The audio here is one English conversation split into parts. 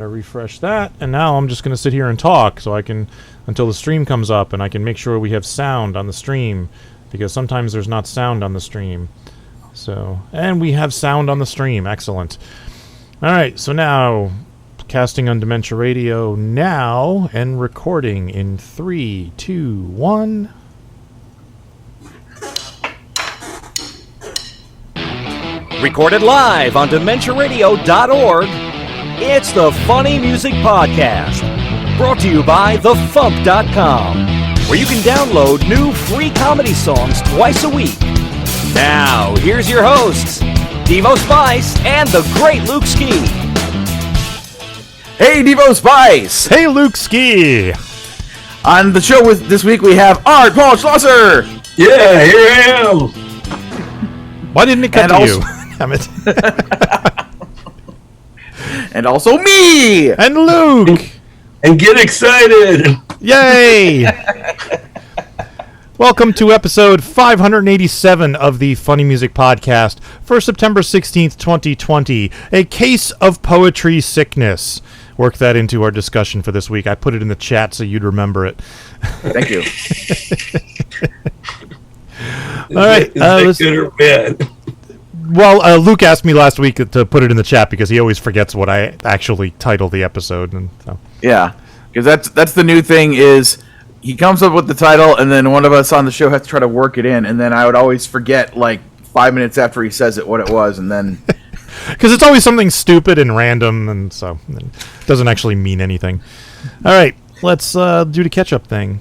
I refresh that, and now I'm just going to sit here and talk so I can, until the stream comes up, and I can make sure we have sound on the stream, because sometimes there's not sound on the stream. So, and we have sound on the stream. Excellent. All right, so now, casting on Dementia Radio now, and recording in 3, 2, 1... Recorded live on DementiaRadio.org, it's the Funny Music Podcast, brought to you by FuMP.com, where you can download new free comedy songs twice a week. Now, here's your hosts, Devo Spice and the great Luke Ski. Hey, Devo Spice! Hey, Luke Ski! On the show this week we have Art Paul Schlosser! Yeah, here I am! Why didn't it cut to you? Damn it. And also me! And Luke! And get excited! Yay! Welcome to episode 587 of the Funny Music Podcast for September 16th, 2020. A case of poetry sickness. Work that into our discussion for this week. I put it in the chat so you'd remember it. Thank you. All right. Is that good or bad? Well, Luke asked me last week to put it in the chat because he always forgets what I actually title the episode. And so. Yeah, because that's the new thing is he comes up with the title and then one of us on the show has to try to work it in, and then I would always forget like 5 minutes after he says it what it was, and then... Because it's always something stupid and random, and so it doesn't actually mean anything. All right, let's do the catch-up thing.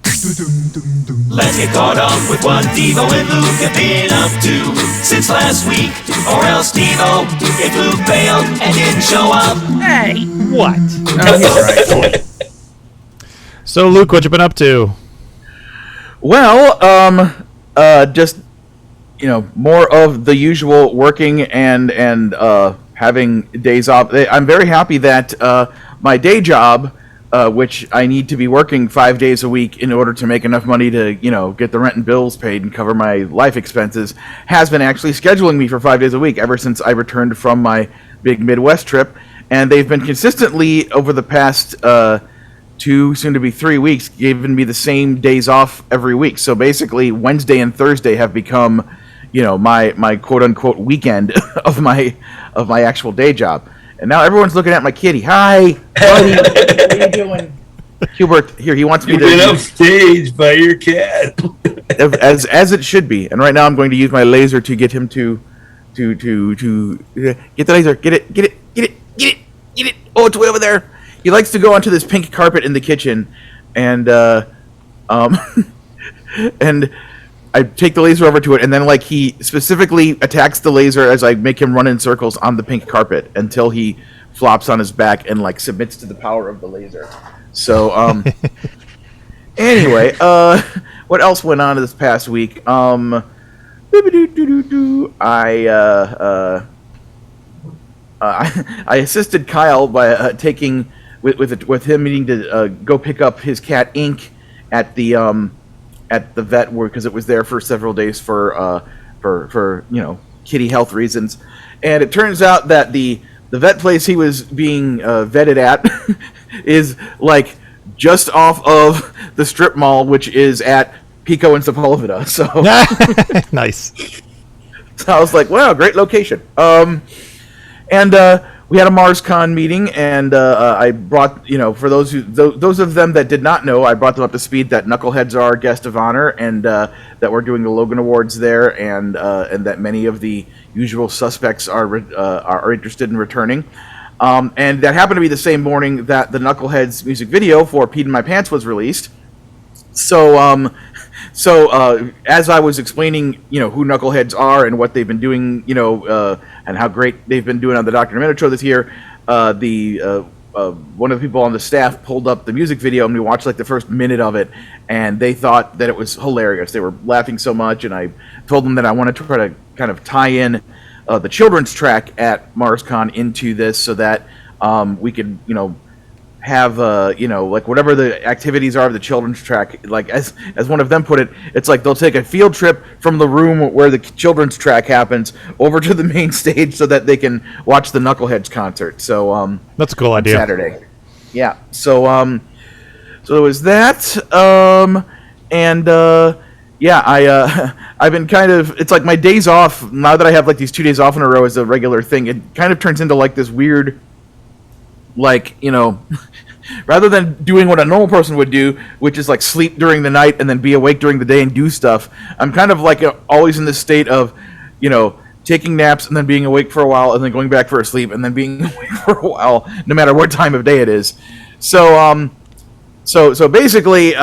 Let's get caught up with what Devo and Luke have been up to since last week. Or else Devo, if Luke failed and didn't show up. Hey, what? Oh, right. So, Luke, what you been up to? Well, just, more of the usual working and having days off. I'm very happy that my day job, which I need to be working 5 days a week in order to make enough money to, get the rent and bills paid and cover my life expenses, has been actually scheduling me for 5 days a week ever since I returned from my big Midwest trip. And they've been consistently, over the past 2, soon to be 3 weeks, giving me the same days off every week. So basically, Wednesday and Thursday have become, my quote-unquote weekend of my actual day job. And now everyone's looking at my kitty. Hi, buddy. What are you doing? Hubert, here, he wants me to... You've been upstaged by your cat. as it should be. And right now I'm going to use my laser to get him to get the laser. Get it. Oh, it's way over there. He likes to go onto this pink carpet in the kitchen, and and I take the laser over to it, and then he specifically attacks the laser as I make him run in circles on the pink carpet until he flops on his back and submits to the power of the laser. So anyway, what else went on this past week? I assisted Kyle by taking with him needing to go pick up his cat Ink at the vet because it was there for several days for kitty health reasons, and it turns out that the vet place he was being vetted at is just off of the strip mall, which is at Pico and Sepulveda. So Nice. So I was like, wow, great location. And we had a MarsCon meeting, and I brought, for those of them that did not know, I brought them up to speed that Knuckleheadz are our guest of honor, and that we're doing the Logan Awards there, and that many of the usual suspects are interested in returning. And that happened to be the same morning that the Knuckleheadz music video for Peed in My Pants was released. So as I was explaining, who Knuckleheadz are and what they've been doing, and how great they've been doing on the Dr. Minute show this year, one of the people on the staff pulled up the music video, and we watched the first minute of it, and they thought that it was hilarious. They were laughing so much, and I told them that I wanted to try to kind of tie in the children's track at MarsCon into this so that we could, have like whatever the activities are of the children's track, like as one of them put it, it's like they'll take a field trip from the room where the children's track happens over to the main stage so that they can watch the Knuckleheadz concert. So that's a cool idea. Saturday. Yeah. So so there was that. I've been kind of, it's like my days off, now that I have like these 2 days off in a row as a regular thing, it kind of turns into like this weird, like, rather than doing what a normal person would do, which is like sleep during the night and then be awake during the day and do stuff, I'm kind of like always in this state of, taking naps and then being awake for a while and then going back for a sleep and then being awake for a while, no matter what time of day it is. So, so basically,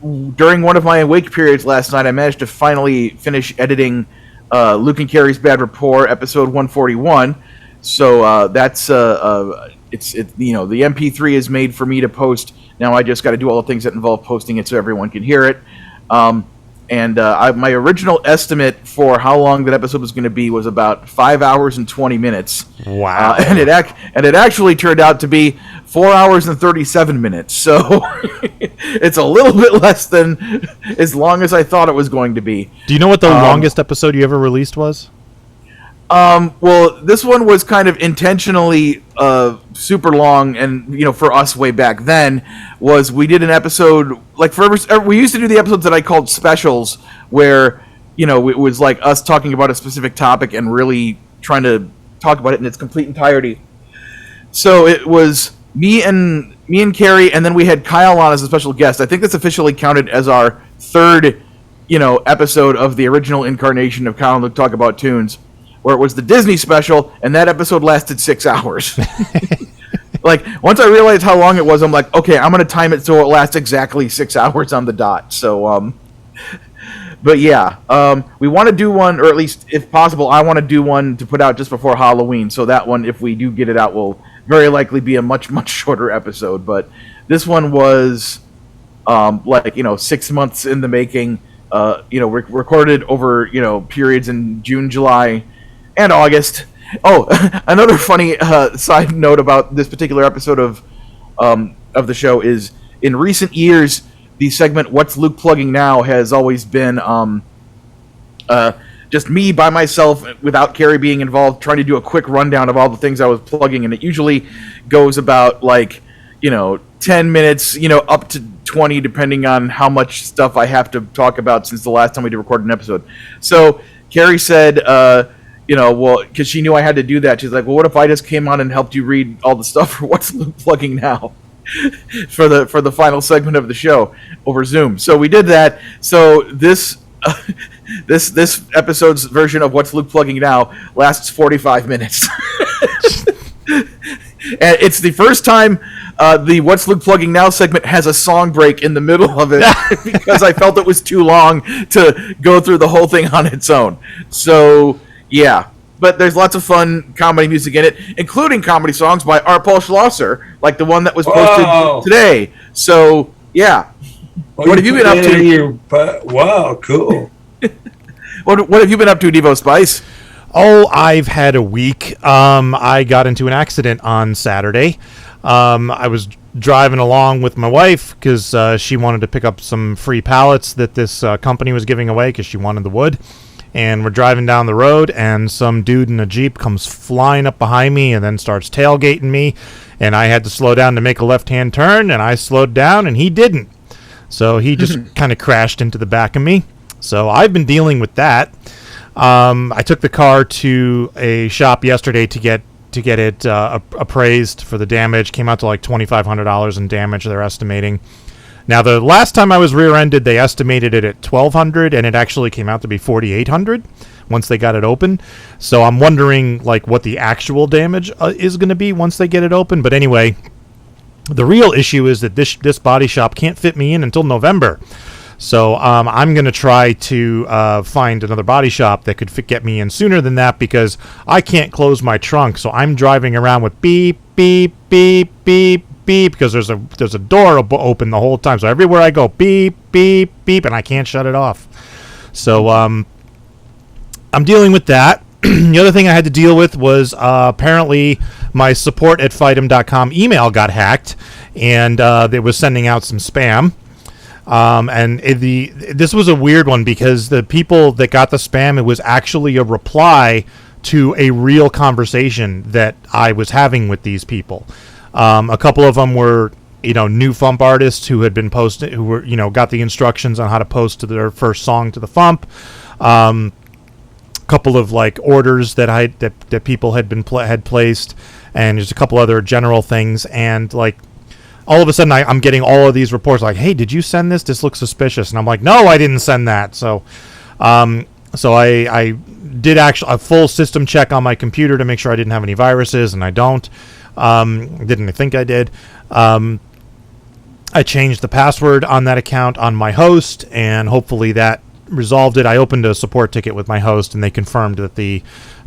during one of my awake periods last night, I managed to finally finish editing Luke and Carrie's Bad Rapport, episode 141. So that's the MP3 is made for me to post. Now I just got to do all the things that involve posting it so everyone can hear it. My original estimate for how long that episode was going to be was about 5 hours and 20 minutes. Wow! And it actually turned out to be 4 hours and 37 minutes. So it's a little bit less than as long as I thought it was going to be. Do you know what the longest episode you ever released was? Well, this one was kind of intentionally super long, and for us way back then, was we did an episode like we used to do the episodes that I called specials, where it was like us talking about a specific topic and really trying to talk about it in its complete entirety. So it was me and Carrie, and then we had Kyle on as a special guest. I think that's officially counted as our third, episode of the original incarnation of Kyle and Luke Talk About Tunes, where it was the Disney special, and that episode lasted 6 hours. Like, once I realized how long it was, I'm like, okay, I'm going to time it so it lasts exactly 6 hours on the dot. So, but yeah, we want to do one, or at least, if possible, I want to do one to put out just before Halloween. So that one, if we do get it out, will very likely be a much, much shorter episode. But this one was, 6 months in the making, recorded over, periods in June, July, and August. Oh, another funny side note about this particular episode of the show is, in recent years, the segment "What's Luke Plugging Now" has always been just me by myself without Carrie being involved, trying to do a quick rundown of all the things I was plugging, and it usually goes about 10 minutes, up to 20, depending on how much stuff I have to talk about since the last time we did record an episode. So Carrie said, because she knew I had to do that, she's like, well, what if I just came on and helped you read all the stuff for What's Luke Plugging Now for the final segment of the show over Zoom. So we did that. So this episode's version of What's Luke Plugging Now lasts 45 minutes. And it's the first time the What's Luke Plugging Now segment has a song break in the middle of it because I felt it was too long to go through the whole thing on its own. So, yeah. But there's lots of fun comedy music in it, including comedy songs by Art Paul Schlosser, like the one that was posted today. So, yeah. What have you been up to? Wow, cool. What have you been up to, Devo Spice? Oh, I've had a week. I got into an accident on Saturday. I was driving along with my wife because she wanted to pick up some free pallets that this company was giving away because she wanted the wood. And we're driving down the road, and some dude in a Jeep comes flying up behind me and then starts tailgating me. And I had to slow down to make a left-hand turn, and I slowed down, and he didn't. So he just kind of crashed into the back of me. So I've been dealing with that. I took the car to a shop yesterday to get it appraised for the damage. Came out to like $2,500 in damage they're estimating. Now, the last time I was rear-ended, they estimated it at $1,200, and it actually came out to be $4,800 once they got it open. So I'm wondering like what the actual damage is going to be once they get it open. But anyway, the real issue is that this body shop can't fit me in until November. So I'm going to try to find another body shop that could get me in sooner than that because I can't close my trunk. So I'm driving around with beep, beep, beep, beep, beep because there's a door open the whole time. So everywhere I go, beep, beep, beep, and I can't shut it off. So I'm dealing with that. the other thing I had to deal with was apparently my support at FightEm.com email got hacked, and it was sending out some spam. This was a weird one because the people that got the spam, it was actually a reply to a real conversation that I was having with these people. A couple of them were, new FuMP artists who had been posted, who were, got the instructions on how to post to their first song to the FuMP. Couple of like orders that people had had placed, and just a couple other general things, and like all of a sudden I'm getting all of these reports like, hey, did you send this? This looks suspicious. And I'm like, no, I didn't send that. So I did actually a full system check on my computer to make sure I didn't have any viruses, and I don't. Didn't think I did. I changed the password on that account on my host, and hopefully that resolved it. I opened a support ticket with my host, and they confirmed that the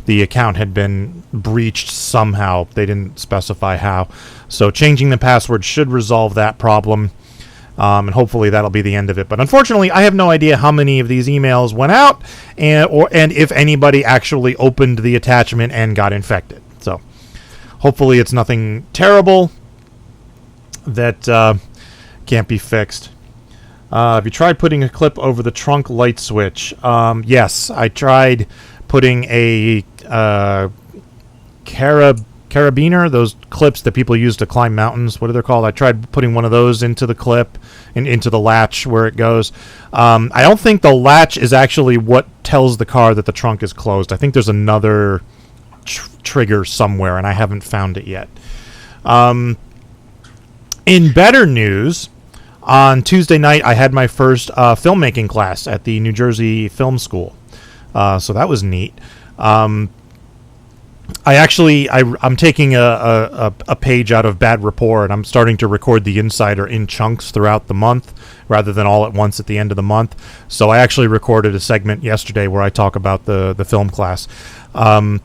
account had been breached somehow. They didn't specify how. So changing the password should resolve that problem, and hopefully that'll be the end of it. But unfortunately, I have no idea how many of these emails went out, and if anybody actually opened the attachment and got infected. So hopefully it's nothing terrible that can't be fixed. Have you tried putting a clip over the trunk light switch? Yes, I tried putting a carabiner, those clips that people use to climb mountains. What are they called? I tried putting one of those into the clip and into the latch where it goes. I don't think the latch is actually what tells the car that the trunk is closed. I think there's another trigger somewhere, and I haven't found it yet. In better news, on Tuesday night, I had my first filmmaking class at the New Jersey Film School. So that was neat. I'm taking a page out of Bad Rapport, and I'm starting to record The Insider in chunks throughout the month rather than all at once at the end of the month. So I actually recorded a segment yesterday where I talk about the film class. So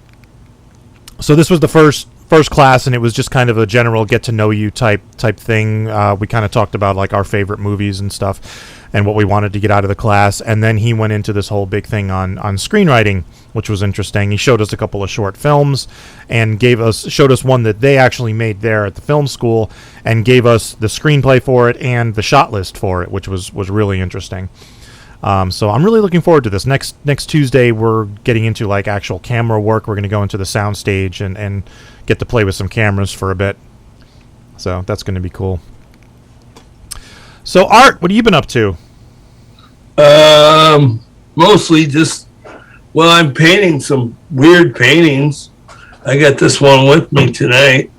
this was the first class, and it was just kind of a general get to know you type thing. We kind of talked about like our favorite movies and stuff and what we wanted to get out of the class, and then he went into this whole big thing on screenwriting, which was interesting. He showed us a couple of short films and showed us one that they actually made there at the film school, and gave us the screenplay for it and the shot list for it, which was really interesting. So I'm really looking forward to this. Next Tuesday, we're getting into like actual camera work. We're going to go into the sound stage and get to play with some cameras for a bit. So that's going to be cool. So Art, what have you been up to? Mostly just, I'm painting some weird paintings. I got this one with me tonight.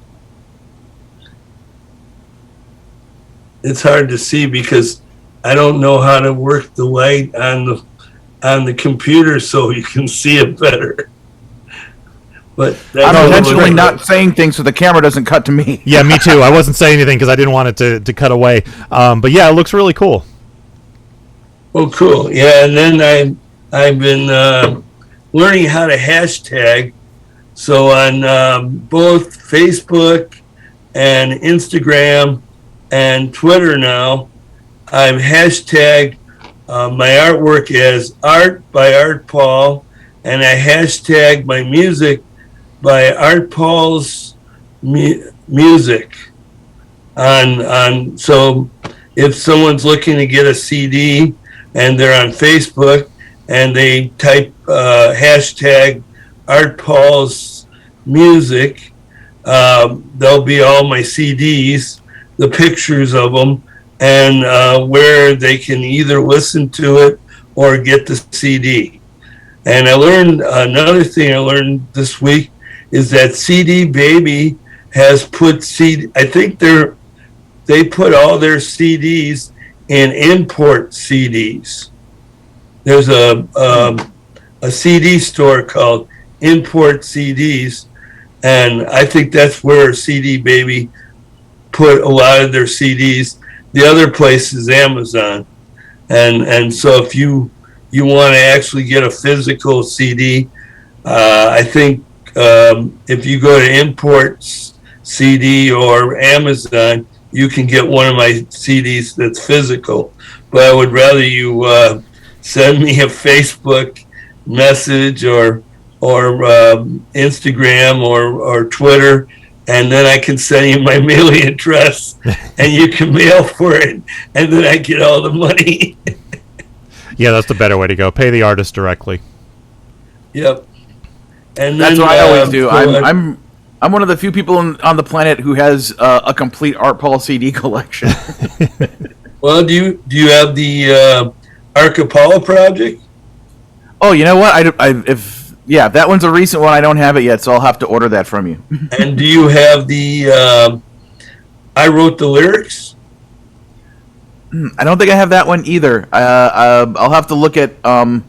It's hard to see because I don't know how to work the light on the computer so you can see it better. But I'm intentionally not saying things so the camera doesn't cut to me. Yeah, me too. I wasn't saying anything because I didn't want it to cut away. But yeah, it looks really cool. Oh, cool. Yeah, and then I've been learning how to hashtag. So on both Facebook and Instagram and Twitter now, I've hashtagged my artwork as Art by Art Paul, and I hashtag my music by Art Paul's music. So if someone's looking to get a CD and they're on Facebook and they type hashtag Art Paul's music, there'll be all my CDs, the pictures of them, and where they can either listen to it or get the CD. And I learned another thing I learned this week is that CD Baby has put I think they put all their CDs in import CDs. There's a CD store called Import CDs, and I think that's where CD Baby put a lot of their CDs. The other place is Amazon, and so if you want to actually get a physical CD, I think if you go to Import CD or Amazon, you can get one of my CDs that's physical. But I would rather you send me a Facebook message or Instagram or Twitter, and then I can send you my mailing address, and you can mail for it, and then I get all the money. Yeah, that's the better way to go. Pay the artist directly. Yep. And That's then, what I always do. so I'm one of the few people on the planet who has a complete Art Paul CD collection. Well, do you have the Archipelago project? Oh, you know what? If that one's a recent one. I don't have it yet, so I'll have to order that from you. And do you have the I wrote the lyrics? I don't think I have that one either. I'll have to look at my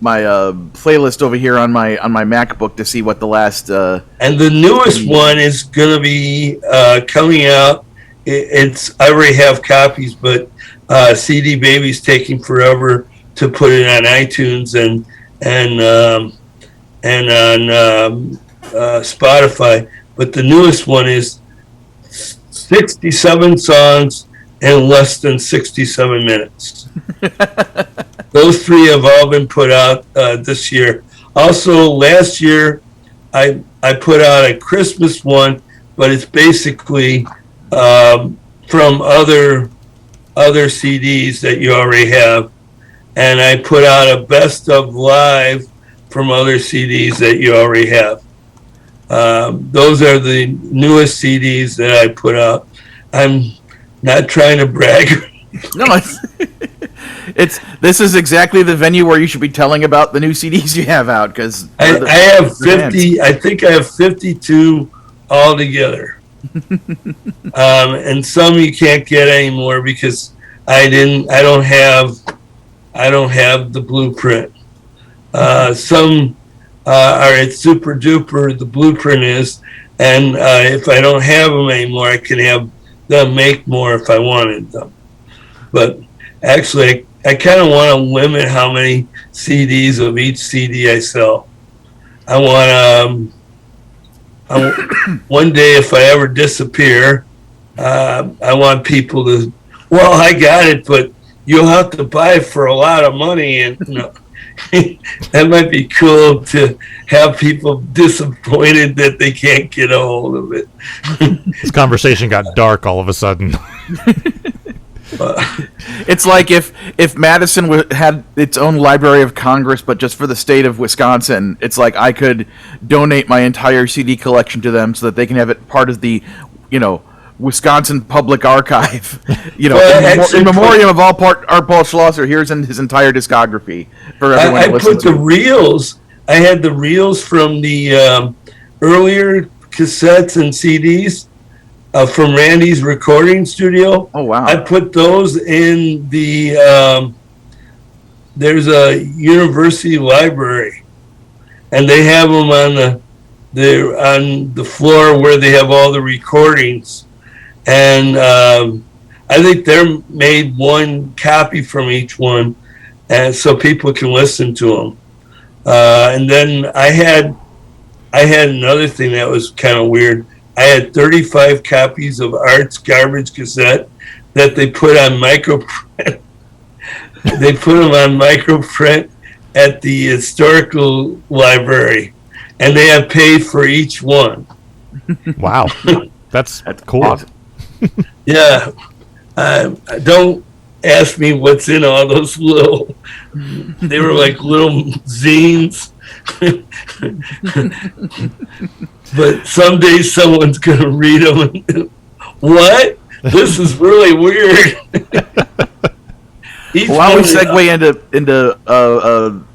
playlist over here on my MacBook to see what the last. And the newest one is going to be coming out. I already have copies, but CD Baby's taking forever to put it on iTunes and on Spotify. But the newest one is 67 songs in less than 67 minutes. Those three have all been put out this year. Also, last year, I put out a Christmas one, but it's basically from other CDs that you already have. And I put out a best of live from other CDs that you already have. Those are the newest CDs that I put out. I'm not trying to brag. No, this is exactly the venue where you should be telling about the new CDs you have out, because I have 50. I think I have 52 altogether, and some you can't get anymore because I don't have the blueprint. Some are at Super Duper. The blueprint is, and if I don't have them anymore, I can have them make more if I wanted them. But actually, I kind of want to limit how many CDs of each CD I sell. I want one day, if I ever disappear, I want people to, well, I got it, but you'll have to buy it for a lot of money. And that might be cool to have people disappointed that they can't get a hold of it. This conversation got dark all of a sudden. It's like if Madison had its own Library of Congress, but just for the state of Wisconsin, it's like I could donate my entire CD collection to them so that they can have it part of the, Wisconsin Public Archive. In memoriam of Art Paul Schlosser. Here's his entire discography for everyone to listen to. I put the reels. I had the reels from the earlier cassettes and CDs. From Randy's recording studio. Oh, wow. I put those in the, there's a university library, and they have them on the floor where they have all the recordings. And I think they're made one copy from each one, and so people can listen to them. And then I had another thing that was kind of weird. I had 35 copies of Art's garbage cassette that they put on microprint. They put them on microprint at the historical librry, and they have paid for each one. Wow, that's cool. Awesome. Yeah, don't ask me what's in all those little. They were like little zines. But someday someone's going to read them. And, what? This is really weird. Why don't we segue into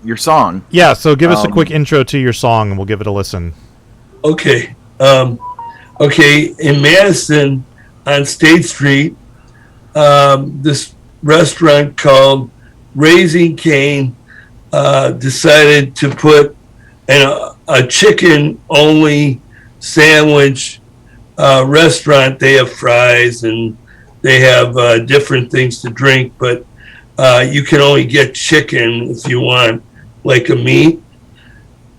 your song? Yeah, so give us a quick intro to your song, and we'll give it a listen. Okay. In Madison, on State Street, this restaurant called Raising Cane decided to put a chicken-only sandwich restaurant. They have fries and they have different things to drink, but you can only get chicken if you want, like a meat.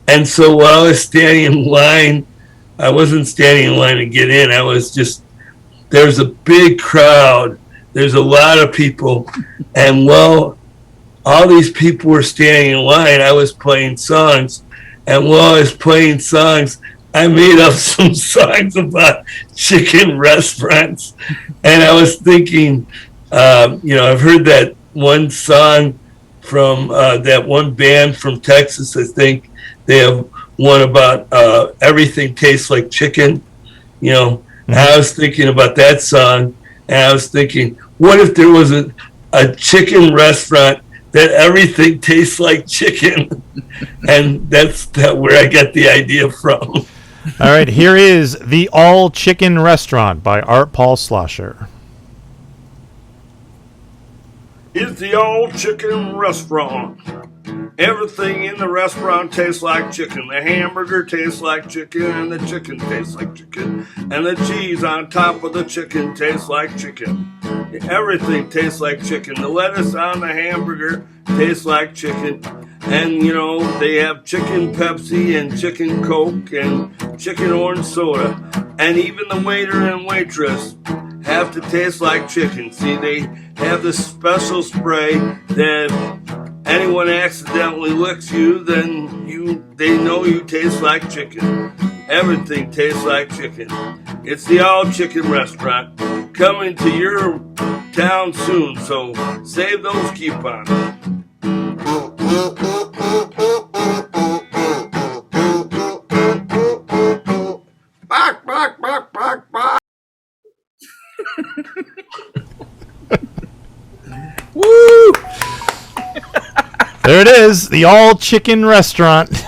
And so while I was standing in line, I wasn't standing in line to get in. I was just, there's a big crowd. There's a lot of people. And all these people were standing in line. I was playing songs, and while I was playing songs, I made up some songs about chicken restaurants. And I was thinking, I've heard that one song from that one band from Texas. I think they have one about everything tastes like chicken. And I was thinking about that song, and I was thinking, what if there was a chicken restaurant that everything tastes like chicken? And that's where I got the idea from. All right, here is The All Chicken Restaurant by Art Paul Schlosser. It's the All Chicken Restaurant. Everything in the restaurant tastes like chicken. The hamburger tastes like chicken, and the chicken tastes like chicken, and the cheese on top of the chicken tastes like chicken. Everything tastes like chicken. The lettuce on the hamburger tastes like chicken. And, they have chicken Pepsi and chicken Coke and chicken orange soda. And even the waiter and waitress have to taste like chicken. See, they have this special spray that anyone accidentally licks you, then they know you taste like chicken. Everything tastes like chicken. It's the All Chicken Restaurant coming to your town soon, so save those coupons. Bark, bark, bark, bark, bark. Woo! There it is, The All Chicken Restaurant.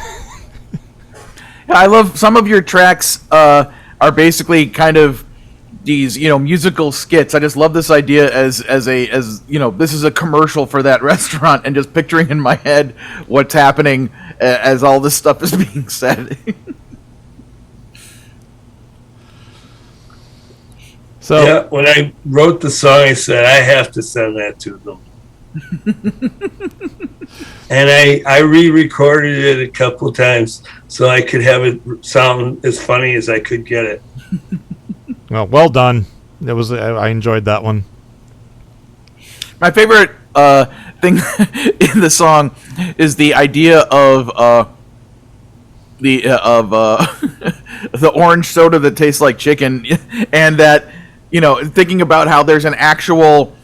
I love some of your tracks are basically kind of these musical skits. I just love this idea as this is a commercial for that restaurant, and just picturing in my head what's happening as all this stuff is being said. So Yeah, when I wrote the song, I said I have to send that to them. And I re-recorded it a couple of times so I could have it sound as funny as I could get it. well done. I enjoyed that one. My favorite thing in the song is the idea of the orange soda that tastes like chicken, and that thinking about how there's an actual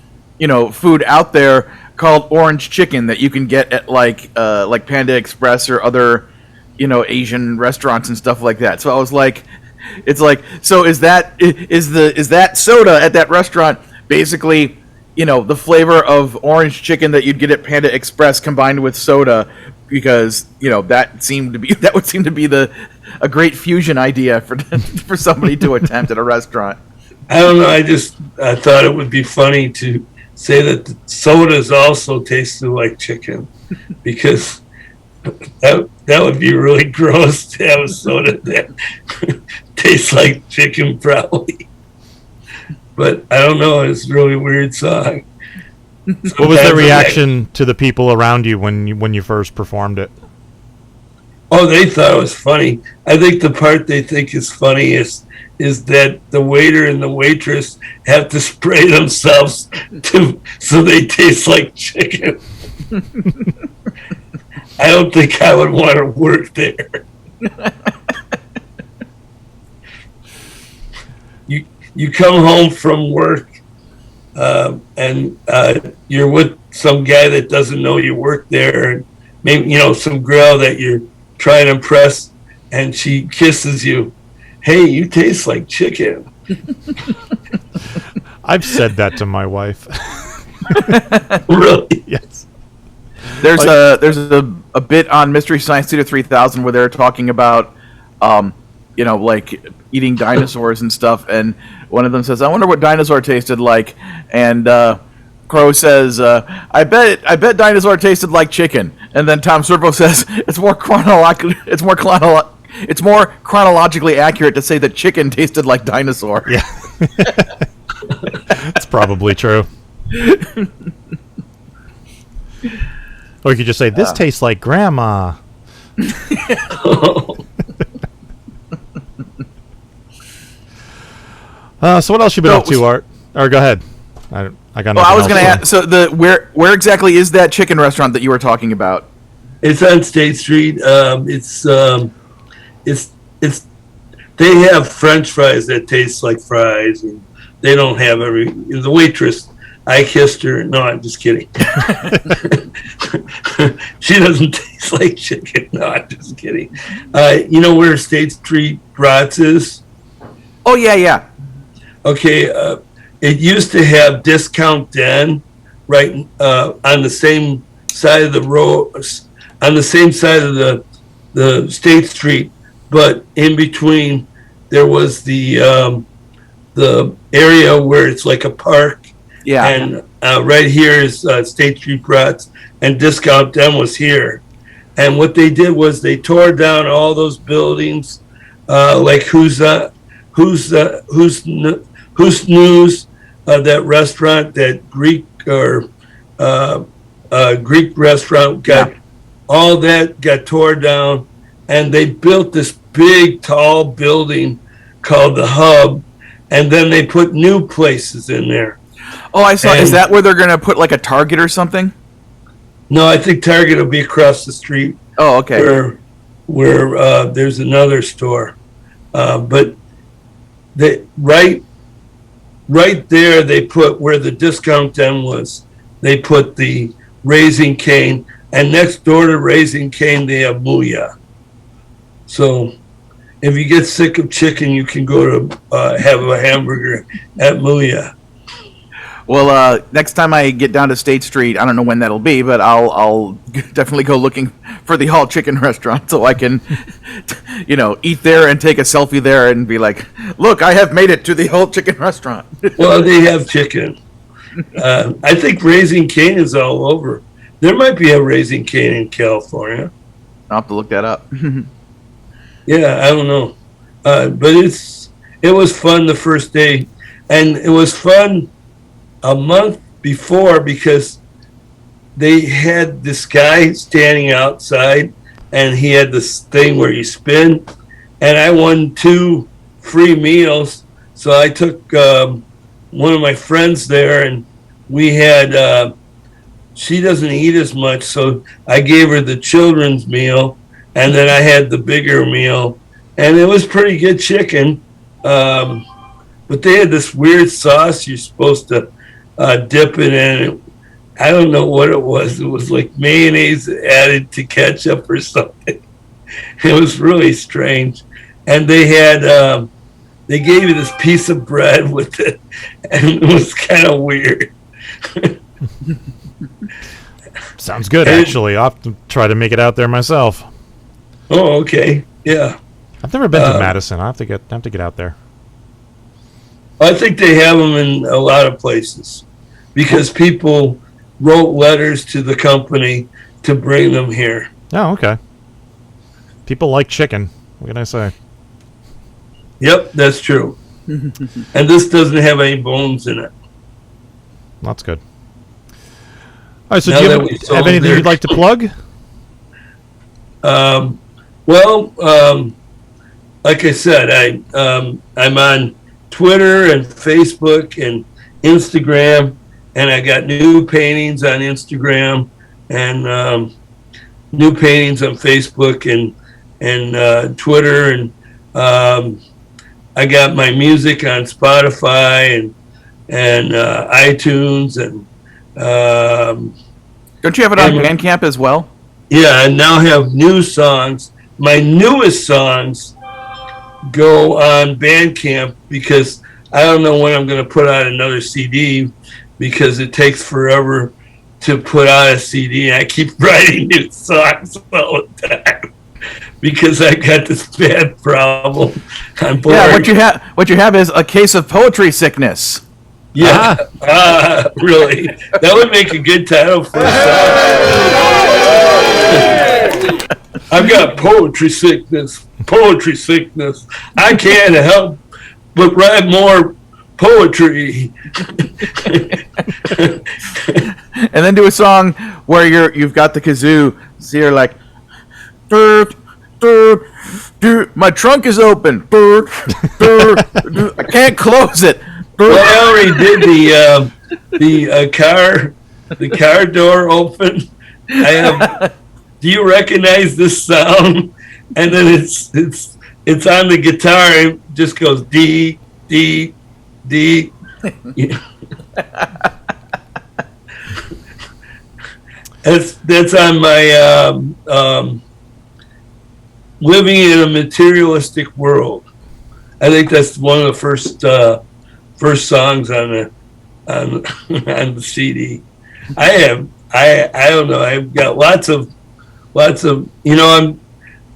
food out there called orange chicken that you can get at like Panda Express or other Asian restaurants and stuff like that. So I was like, so is that soda at that restaurant basically the flavor of orange chicken that you'd get at Panda Express combined with soda, because that would seem to be a great fusion idea for somebody to attempt at a restaurant. I don't know. I thought it would be funny to say that the sodas also tasted like chicken, because that would be really gross to have a soda that tastes like chicken, probably. But I don't know. It's a really weird song. What was the reaction to the people around you when you first performed it? Oh, they thought it was funny. I think the part they think is funny is that the waiter and the waitress have to spray themselves so they taste like chicken. I don't think I would want to work there. You come home from work and you're with some guy that doesn't know you work there, and maybe some girl that you're trying to impress, and she kisses you. Hey, you taste like chicken. I've said that to my wife. Really? Yes. There's a bit on Mystery Science Theater 3000 where they're talking about like eating dinosaurs and stuff, and one of them says, "I wonder what dinosaur tasted like," and Crow says, "I bet dinosaur tasted like chicken," and then Tom Servo says, It's more chronologically accurate to say that chicken tasted like dinosaur." Yeah. That's probably true. Or you could just say, "This tastes like grandma." So what else you been up to, Art? Or go ahead. I got. Well, I was going to ask. So where exactly is that chicken restaurant that you were talking about? It's on State Street. It's they have French fries that taste like fries, and they don't have the waitress. I kissed her. No, I'm just kidding. She doesn't taste like chicken. No, I'm just kidding. You know where State Street Brats is? Oh, yeah. Okay. It used to have Discount Den right on the same side of the road, on the same side of the State Street, but in between there was the area where it's like a park. Yeah. And right here is State Street Brats, and Discount Den was here. And what they did was they tore down all those buildings, like Who's News, that restaurant, that Greek Greek restaurant all that got torn down, and they built this big tall building called the Hub, and then they put new places in there. Oh, I saw. And, is that where they're going to put like a Target or something? No, I think Target will be across the street. Oh, okay. Where there's another store, but they right there they put where the Discount Den was. They put the Raising Cane, and next door to Raising Cane they have Muya. So if you get sick of chicken, you can go to have a hamburger at Muya. Well, next time I get down to State Street, I don't know when that'll be, but I'll definitely go looking for the Hall Chicken restaurant so I can, eat there and take a selfie there and be like, look, I have made it to the Hall Chicken restaurant. Well, they have chicken. I think Raising Cane is all over. There might be a Raising Cane in California. I'll have to look that up. Yeah, I don't know. But it was fun the first day. And it was fun a month before because they had this guy standing outside and he had this thing where you spin, and I won 2 free meals. So I took one of my friends there, and we had she doesn't eat as much, so I gave her the children's meal, and then I had the bigger meal, and it was pretty good chicken, but they had this weird sauce you're supposed to dip it in. I don't know what it was. It was like mayonnaise added to ketchup or something. It was really strange. And they had, they gave you this piece of bread with it, and it was kind of weird. Sounds good, actually. I'll have to try to make it out there myself. Oh, okay. Yeah. I've never been to Madison. I have to get out there. I think they have them in a lot of places because people wrote letters to the company to bring them here. Oh, okay. People like chicken. What can I say? Yep, that's true. And this doesn't have any bones in it. That's good. All right, so do you have anything you'd like to plug? Like I said, I'm on Twitter and Facebook and Instagram, and I got new paintings on Instagram and new paintings on Facebook and Twitter, and I got my music on Spotify and iTunes, and don't you have it on Bandcamp as well? Yeah, I now have new songs. My newest songs go on Bandcamp because I don't know when I'm going to put out another CD because it takes forever to put out a CD. I keep writing new songs all the time because I got this bad problem. I'm bored. Yeah, what you have is a case of poetry sickness. Yeah, really. That would make a good title for a song. I've got poetry sickness. I can't help but write more poetry. And then do a song where you've got the kazoo, so you're like, my trunk is open. I can't close it. Well, I already did the car door open. I have. Do you recognize this sound? And then it's on the guitar. It just goes D D D. That's on my living in a materialistic world. I think that's one of the first songs on the CD. I don't know. I've got lots of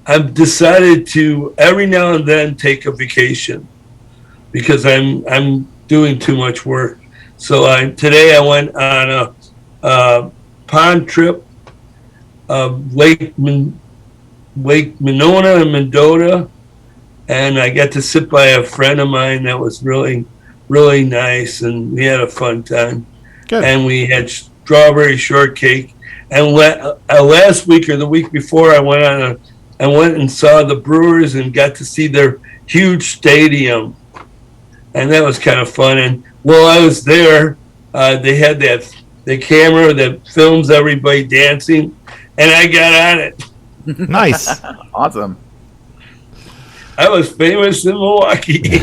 I've decided to every now and then take a vacation because I'm doing too much work. So today I went on a pond trip of Lake Monona and Mendota, and I got to sit by a friend of mine that was really, really nice, and we had a fun time. Good. And we had strawberry shortcake. And last week or the week before, I went and saw the Brewers and got to see their huge stadium, and that was kind of fun. And while I was there, they had the camera that films everybody dancing, and I got on it. Nice. Awesome. I was famous in Milwaukee.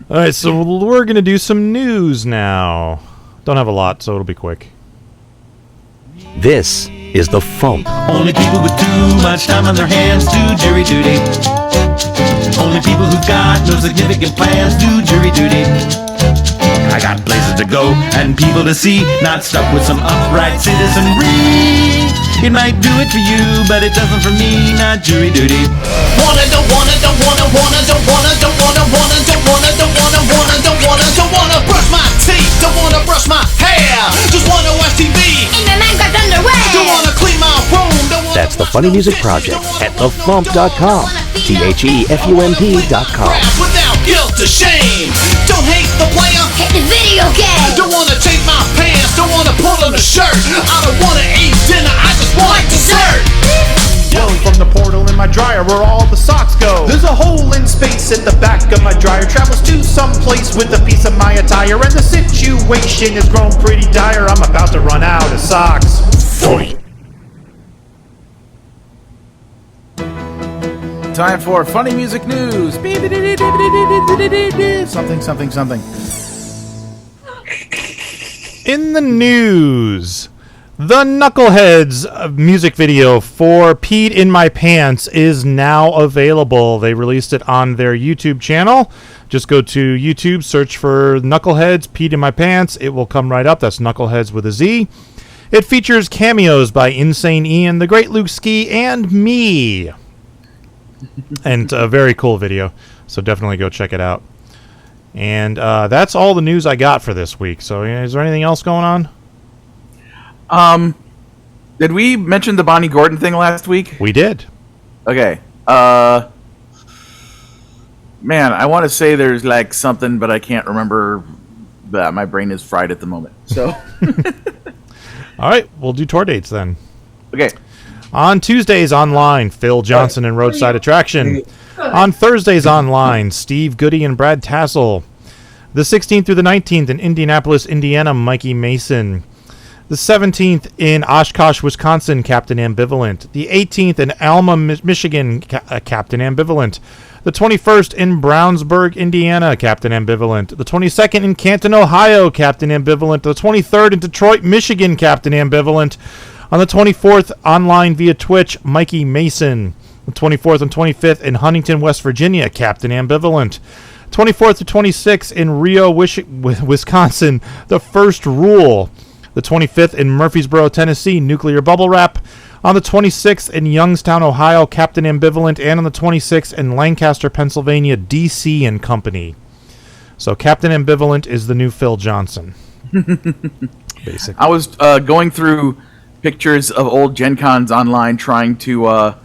All right, so we're going to do some news now. Don't have a lot, so it'll be quick. This is the FuMP. Only people with too much time on their hands do jury duty. Only people who've got no significant plans do jury duty. I got places to go and people to see, not stuck with some upright citizenry. It might do it for you, but it doesn't for me, not jury duty. Wanna, don't wanna, don't wanna, wanna, don't wanna, don't wanna, wanna, don't wanna, don't wanna, wanna, don't wanna, don't wanna brush my teeth, don't wanna brush my hair, just wanna watch TV. In my Minecraft underwear. Don't wanna clean my room, don't wanna. That's the Funny Music Project at thefump.com. THEFUMP.com. Without guilt or shame. Don't hate the player. Hate the video game. Don't wanna take my pants. Don't wanna pull on a shirt. I don't wanna eat dinner. I just want dessert. Yelling from the portal in my dryer where all the socks go. There's a hole in space at the back of my dryer. Travels to some place with a piece of my attire, and the situation has grown pretty dire. I'm about to run out of socks. Time for funny music news. Something, something, something. In the news, the Knuckleheadz music video for Peed in My Pants is now available. They released it on their YouTube channel. Just go to YouTube, search for Knuckleheadz, Peed in My Pants. It will come right up. That's Knuckleheadz with a Z. It features cameos by Insane Ian, The Great Luke Ski, and me. And a very cool video, so definitely go check it out. And that's all the news I got for this week. So is there anything else going on? Did we mention the Bonnie Gordon thing last week? We did. Okay. Man, I want to say there's like something, but I can't remember. My brain is fried at the moment. So. All right, we'll do tour dates then. Okay. On Tuesdays online, Phil Johnson and Roadside Attraction. On Thursdays online, Steve Goody and Brad Tassel. The 16th through the 19th in Indianapolis, Indiana, Mikey Mason. The 17th in Oshkosh, Wisconsin, Captain Ambivalent. The 18th in Alma, Michigan, Captain Ambivalent. The 21st in Brownsburg, Indiana, Captain Ambivalent. The 22nd in Canton, Ohio, Captain Ambivalent. The 23rd in Detroit, Michigan, Captain Ambivalent. On the 24th, online via Twitch, Mikey Mason. The 24th and 25th in Huntington, West Virginia, Captain Ambivalent. 24th to 26th in Rio, Wisconsin, The First Rule. The 25th in Murfreesboro, Tennessee, Nuclear Bubble Wrap. On the 26th in Youngstown, Ohio, Captain Ambivalent. And on the 26th in Lancaster, Pennsylvania, DC and Company. So Captain Ambivalent is the new Phil Johnson. Basically. I was going through pictures of old Gen Cons online trying to,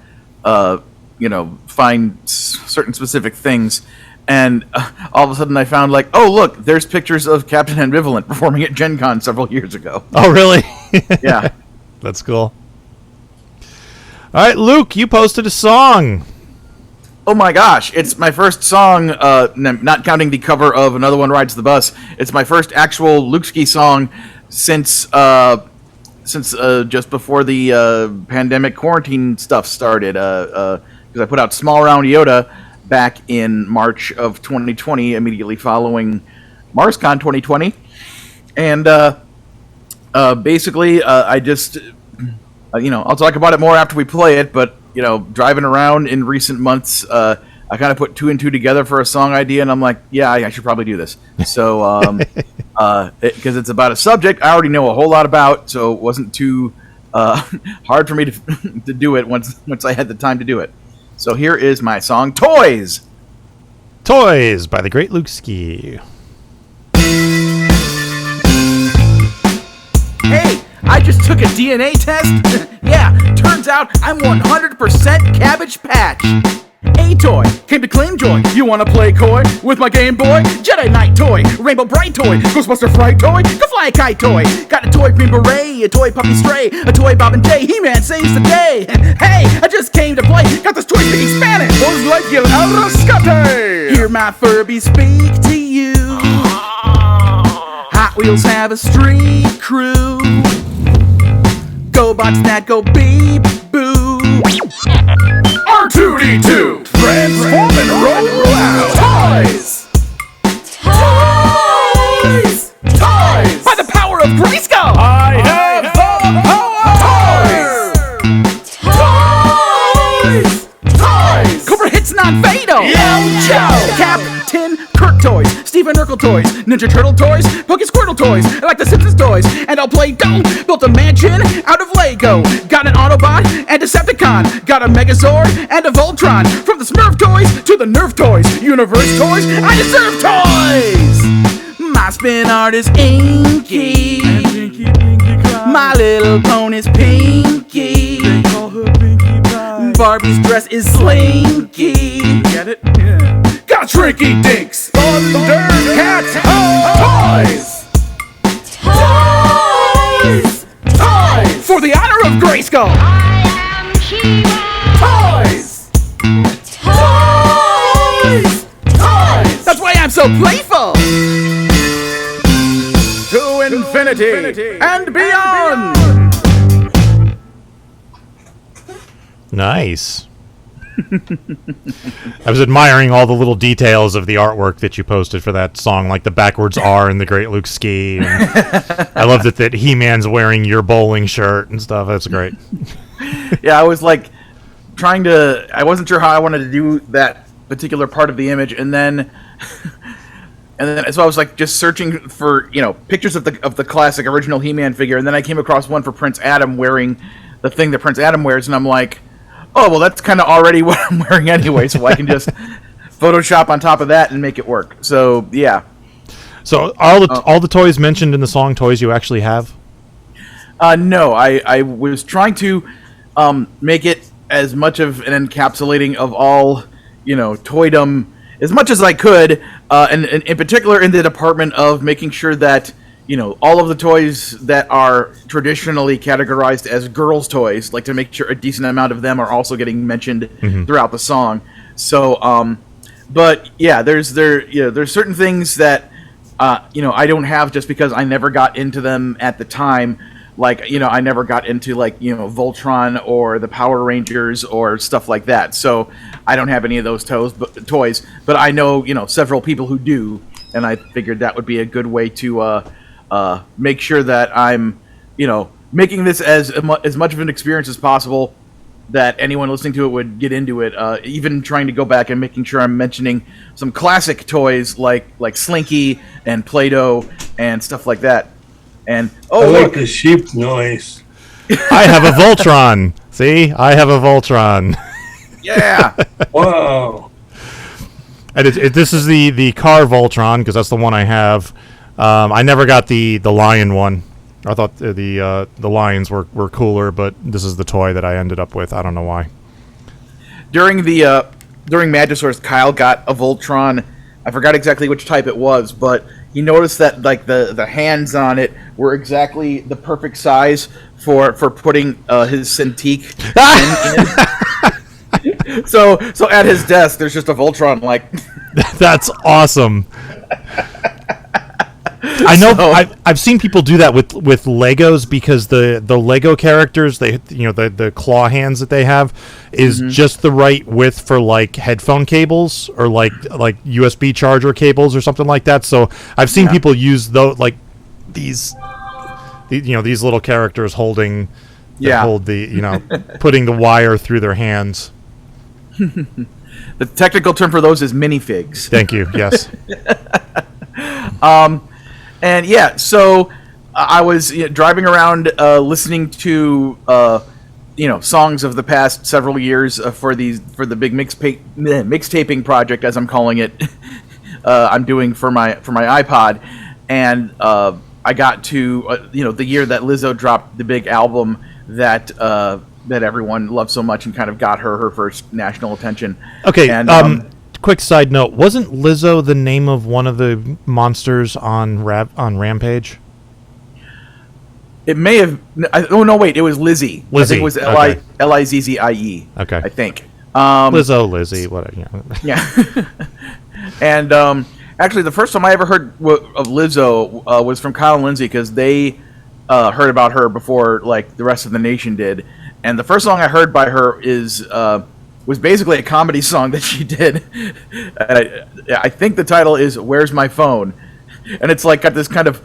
find certain specific things. And all of a sudden I found like, oh, look, there's pictures of Captain Ambivalent performing at Gen Con several years ago. Oh, really? Yeah. That's cool. All right, Luke, you posted a song. Oh my gosh, it's my first song, not counting the cover of Another One Rides the Bus. It's my first actual Lukski song since just before the pandemic quarantine stuff started. Because I put out Small Round Yoda back in March of 2020, immediately following MarsCon 2020. And basically, I just, I'll talk about it more after we play it, but driving around in recent months, I kind of put two and two together for a song idea, and I'm like, yeah, I should probably do this. So, because it's about a subject I already know a whole lot about, so it wasn't too hard for me to do it once I had the time to do it. So here is my song, Toys! Toys by the Great Luke Ski. Hey, I just took a DNA test. Yeah, turns out I'm 100% Cabbage Patch. A toy came to claim joy. You wanna play coy with my Game Boy? Jedi Knight toy, Rainbow Bright toy, Ghostbuster Fright toy, Go Fly a Kite toy. Got a toy Green Beret, a toy Puppy Stray, a toy Bob and Jay. He-Man saves the day. Hey, I just came to play. Got this toy speaking Spanish. Buzz Lightyear Arrascate. Hear my Furby speak to you. Hot Wheels have a street crew. Go bots that go beep boo. R2D2 transform and roll out. Toys! Toys! Toys! By the power of Grayskull! I have the power! Toys! Toys! Cobra hits non-fatal! Yo! Captain Kirk toys, Steven Urkel toys, Ninja Turtle toys, Pokey Squirtle toys, I like the Simpsons toys, and I'll play Dough. Built a mansion out of Lego. Got an Autobot and Decepticon. Got a Megazord and a Voltron. From the Smurf toys to the Nerf toys, Universe toys, I deserve toys! My spin art is inky. My little pony's Pinky. They call her Pinkie Pie. Barbie's dress is slinky. Get it? Yeah. Got Shrinky Dinks, Thundercats, toys! Toys! Toys! For the honor of Grayskull! I am She-Ra! Toys! Toys! Toys! That's why I'm so playful! To infinity and beyond! Nice. I was admiring all the little details of the artwork that you posted for that song, like the backwards R in the Great Luke Ski. And I loved it that He-Man's wearing your bowling shirt and stuff. That's great. Yeah, I was like I wasn't sure how I wanted to do that particular part of the image, and then so I was like just searching for pictures of the classic original He-Man figure, and then I came across one for Prince Adam wearing the thing that Prince Adam wears, and I'm like, oh, well, that's kind of already what I'm wearing anyway, so I can just Photoshop on top of that and make it work. So, yeah. So, all the toys mentioned in the song toys you actually have? No, I was trying to make it as much of an encapsulating of all, toydom as much as I could, and in particular in the department of making sure that all of the toys that are traditionally categorized as girls' toys, like to make sure a decent amount of them are also getting mentioned throughout the song. So, but yeah, there's certain things that I don't have just because I never got into them at the time. Like I never got into Voltron or the Power Rangers or stuff like that. So I don't have any of those toys. But I know several people who do, and I figured that would be a good way to make sure that I'm, making this as much of an experience as possible, that anyone listening to it would get into it. Even trying to go back and making sure I'm mentioning some classic toys like Slinky and Play-Doh and stuff like that. And I like the sheep noise. I have a Voltron. See, I have a Voltron. Yeah. Wow. And this is the car Voltron because that's the one I have. I never got the lion one. I thought the lions were cooler, but this is the toy that I ended up with. I don't know why. During Magisaurus, Kyle got a Voltron. I forgot exactly which type it was, but he noticed that like the hands on it were exactly the perfect size for putting his Cintiq in. So at his desk, there's just a Voltron. Like, That's awesome. I know. I've seen people do that with Legos because the Lego characters, the claw hands that they have is just the right width for like headphone cables or like USB charger cables or something like that. So I've seen people use these little characters holding hold the putting the wire through their hands. The technical term for those is minifigs. Thank you. Yes. And yeah, so I was driving around listening to songs of the past several years for the big mixtaping project, as I'm calling it. I'm doing for my iPod, and I got to the year that Lizzo dropped the big album that everyone loved so much and kind of got her first national attention. Okay. And quick side note: wasn't Lizzo the name of one of the monsters on Rampage? it may have. Oh no, wait! It was Lizzie. Lizzie. I think it was Lizzie. Okay. I think. Lizzie, whatever. Yeah. And actually, the first time I ever heard of Lizzo was from Kyle and Lindsay, because they heard about her before like the rest of the nation did. And the first song I heard by her was basically a comedy song that she did. I think the title is "Where's My Phone," and it's like got this kind of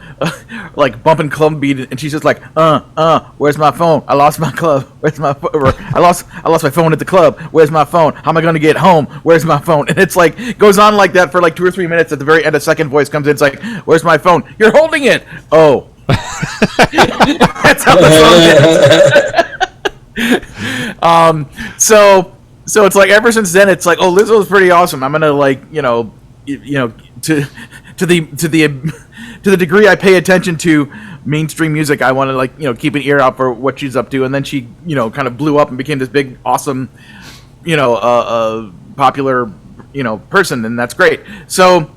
like bumping club beat, and she's just like, where's my phone? I lost my club. Where's my phone? I lost my phone at the club. Where's my phone? How am I going to get home? Where's my phone? And it's like goes on like that for like 2 or 3 minutes. At the very end, a second voice comes in. It's like, where's my phone? You're holding it. Oh. That's how the song ends. So it's like ever since then, it's like, oh, Lizzo's pretty awesome. I'm gonna like to the degree I pay attention to mainstream music, I want to like keep an ear out for what she's up to. And then she kind of blew up and became this big awesome popular person, and that's great. So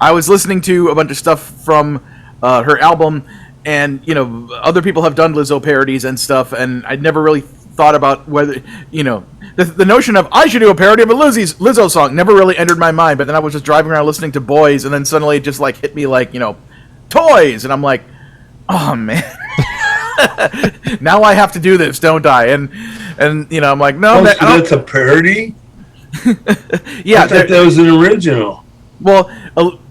I was listening to a bunch of stuff from her album, and other people have done Lizzo parodies and stuff, and I'd never really thought about whether the notion of I should do a parody of a Lizzo song never really entered my mind. But then I was just driving around listening to Boys, and then suddenly it just like hit me like toys, and I'm like, oh man. Now I have to do this, don't I? And I'm like, no, that's a parody. Yeah, I thought that was an original. Well,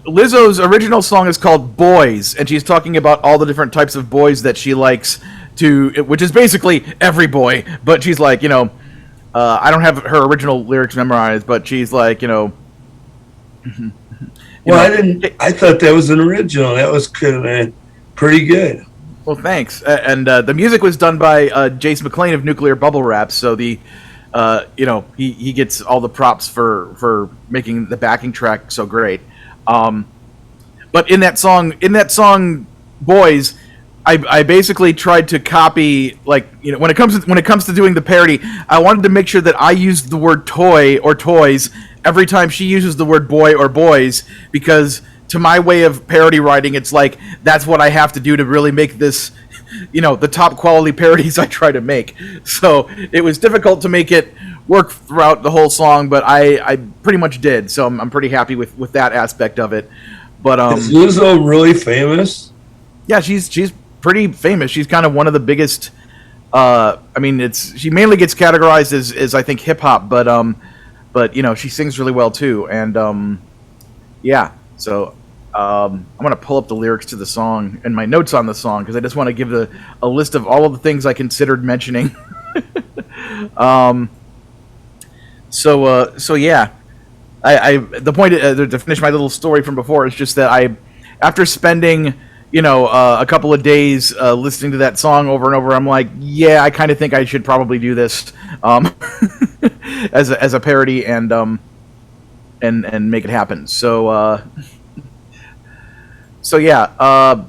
Lizzo's original song is called Boys, and she's talking about all the different types of boys that she likes which is basically every boy. But she's like, I don't have her original lyrics memorized, but she's like, Well, I thought that was an original. That was kind of pretty good. Well, thanks. And the music was done by Jace McClain of Nuclear Bubble Wrap, so the he gets all the props for making the backing track so great. But in that song Boys, I basically tried to copy, like, when it comes to doing the parody, I wanted to make sure that I used the word toy or toys every time she uses the word boy or boys, because to my way of parody writing, it's like that's what I have to do to really make this the top quality parodies I try to make. So it was difficult to make it work throughout the whole song, but I pretty much did. So I'm pretty happy with that aspect of it. But is Lizzo really famous? Yeah, she's pretty famous. She's kind of one of the biggest. She mainly gets categorized as I think hip hop, but she sings really well too. And yeah, so I'm gonna pull up the lyrics to the song and my notes on the song, because I just want to give a list of all of the things I considered mentioning. So yeah, I the point to finish my little story from before is just that after spending a couple of days listening to that song over and over, I'm like, yeah, I kind of think I should probably do this as a parody and make it happen. So yeah.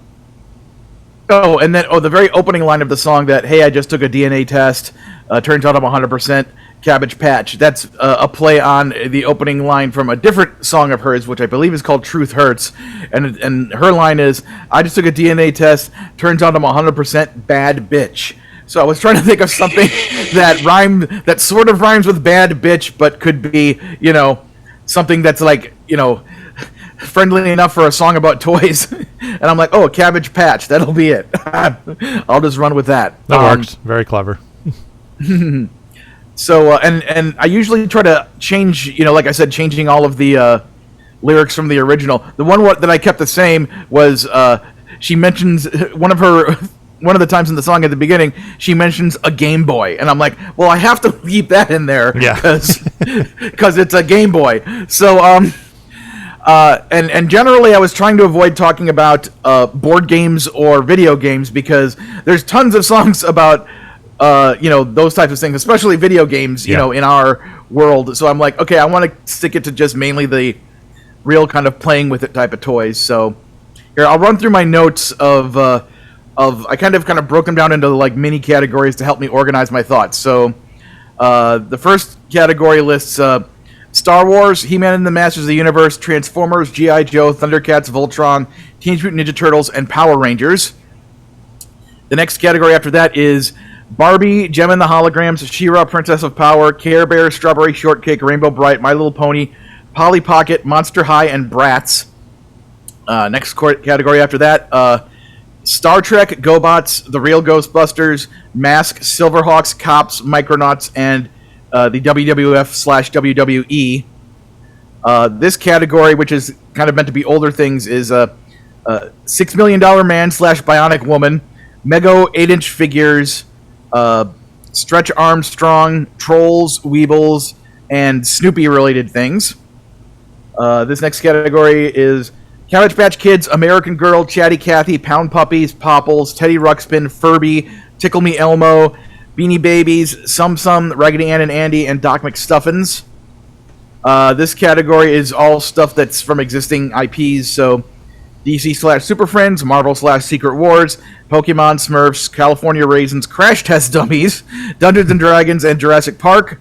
The very opening line of the song that, hey, I just took a DNA test. Turns out I'm 100% Cabbage Patch. That's a play on the opening line from a different song of hers, which I believe is called Truth Hurts. And her line is, I just took a DNA test. Turns out I'm 100% bad bitch. So I was trying to think of something that sort of rhymes with bad bitch, but could be, something that's like, friendly enough for a song about toys. And I'm like, oh, Cabbage Patch. That'll be it. I'll just run with that. That works. Very clever. So, and I usually try to change, like I said, changing all of the lyrics from the original. The one that I kept the same was she mentions one of the times in the song at the beginning, she mentions a Game Boy, and I'm like, well, I have to keep that in there because it's a Game Boy. So, and generally, I was trying to avoid talking about board games or video games because there's tons of songs about those types of things, especially video games, in our world. So I'm like, okay, I want to stick it to just mainly the real kind of playing with it type of toys. So here, I'll run through my notes of I kind of broke them down into like mini categories to help me organize my thoughts. So the first category lists Star Wars, He-Man and the Masters of the Universe, Transformers, G.I. Joe, Thundercats, Voltron, Teenage Mutant Ninja Turtles, and Power Rangers. The next category after that is Barbie, Gem and the Holograms, She-Ra, Princess of Power, Care Bear, Strawberry Shortcake, Rainbow Bright, My Little Pony, Polly Pocket, Monster High, and Bratz. Next category after that, Star Trek, GoBots, The Real Ghostbusters, Mask, Silverhawks, Cops, Micronauts, and the WWF/WWE. This category, which is kind of meant to be older things, is $6 Million Man / Bionic Woman, Mego 8-inch figures, Stretch Armstrong, Trolls, Weebles, and Snoopy-related things. This next category is Cabbage Patch Kids, American Girl, Chatty Cathy, Pound Puppies, Popples, Teddy Ruxpin, Furby, Tickle Me Elmo, Beanie Babies, Sum Sum, Raggedy Ann and Andy, and Doc McStuffins. This category is all stuff that's from existing IPs, so DC/Super Friends, Marvel/Secret Wars, Pokemon, Smurfs, California Raisins, Crash Test Dummies, Dungeons & Dragons, and Jurassic Park.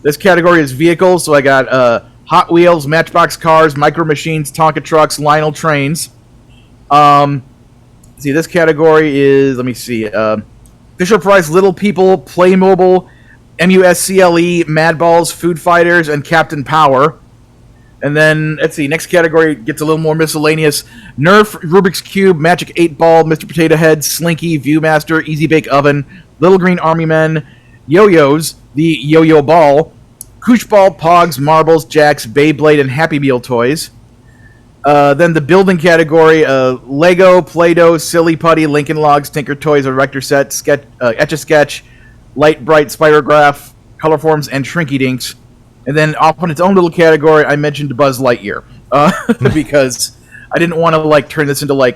This category is vehicles, so I got Hot Wheels, Matchbox Cars, Micro Machines, Tonka Trucks, Lionel Trains. This category is, Fisher-Price, Little People, Playmobil, MUSCLE, Madballs, Food Fighters, and Captain Power. And then, next category gets a little more miscellaneous. Nerf, Rubik's Cube, Magic 8-Ball, Mr. Potato Head, Slinky, Viewmaster, Easy Bake Oven, Little Green Army Men, Yo-Yos, the Yo-Yo Ball, Koosh Ball, Pogs, Marbles, Jacks, Beyblade, and Happy Meal toys. Then the building category, Lego, Play-Doh, Silly Putty, Lincoln Logs, Tinker Toys, Erector Set, Etch-a-Sketch, Light Bright, Spirograph, Colorforms, and Shrinky Dinks. And then off on its own little category, I mentioned Buzz Lightyear. Because I didn't want to turn this into a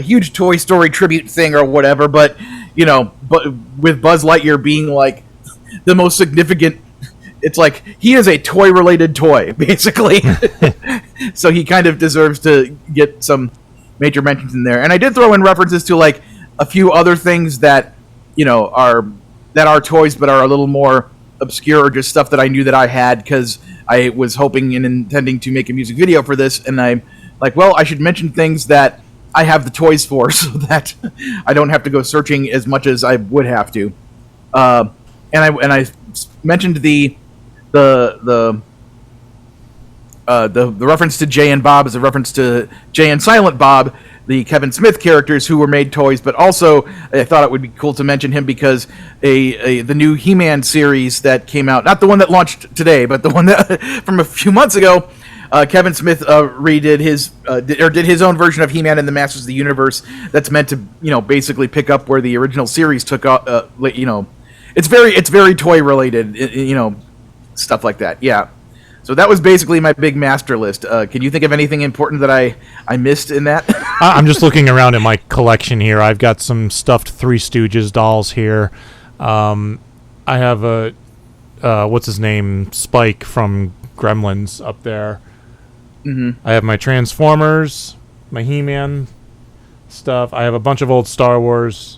huge Toy Story tribute thing or whatever, but with Buzz Lightyear being the most significant, it's he is a toy-related toy, basically. So he kind of deserves to get some major mentions in there. And I did throw in references to a few other things that are toys but are a little more obscure, or just stuff that I knew that I had, because I was hoping and intending to make a music video for this, and I'm I should mention things that I have the toys for, so that I don't have to go searching as much as I would have to. And I mentioned the reference to Jay and Bob is a reference to Jay and Silent Bob, the Kevin Smith characters who were made toys, but also I thought it would be cool to mention him because the new He-Man series that came out, not the one that launched today, but the one that from a few months ago, Kevin Smith redid did his own version of He-Man and the Masters of the Universe that's meant to basically pick up where the original series took off. It's very toy related, stuff like that. Yeah. So that was basically my big master list. Can you think of anything important that I missed in that? I'm just looking around at my collection here. I've got some stuffed Three Stooges dolls here. I have a what's his name, Spike from Gremlins up there. Mm-hmm. I have my Transformers, my He-Man stuff. I have a bunch of old Star Wars.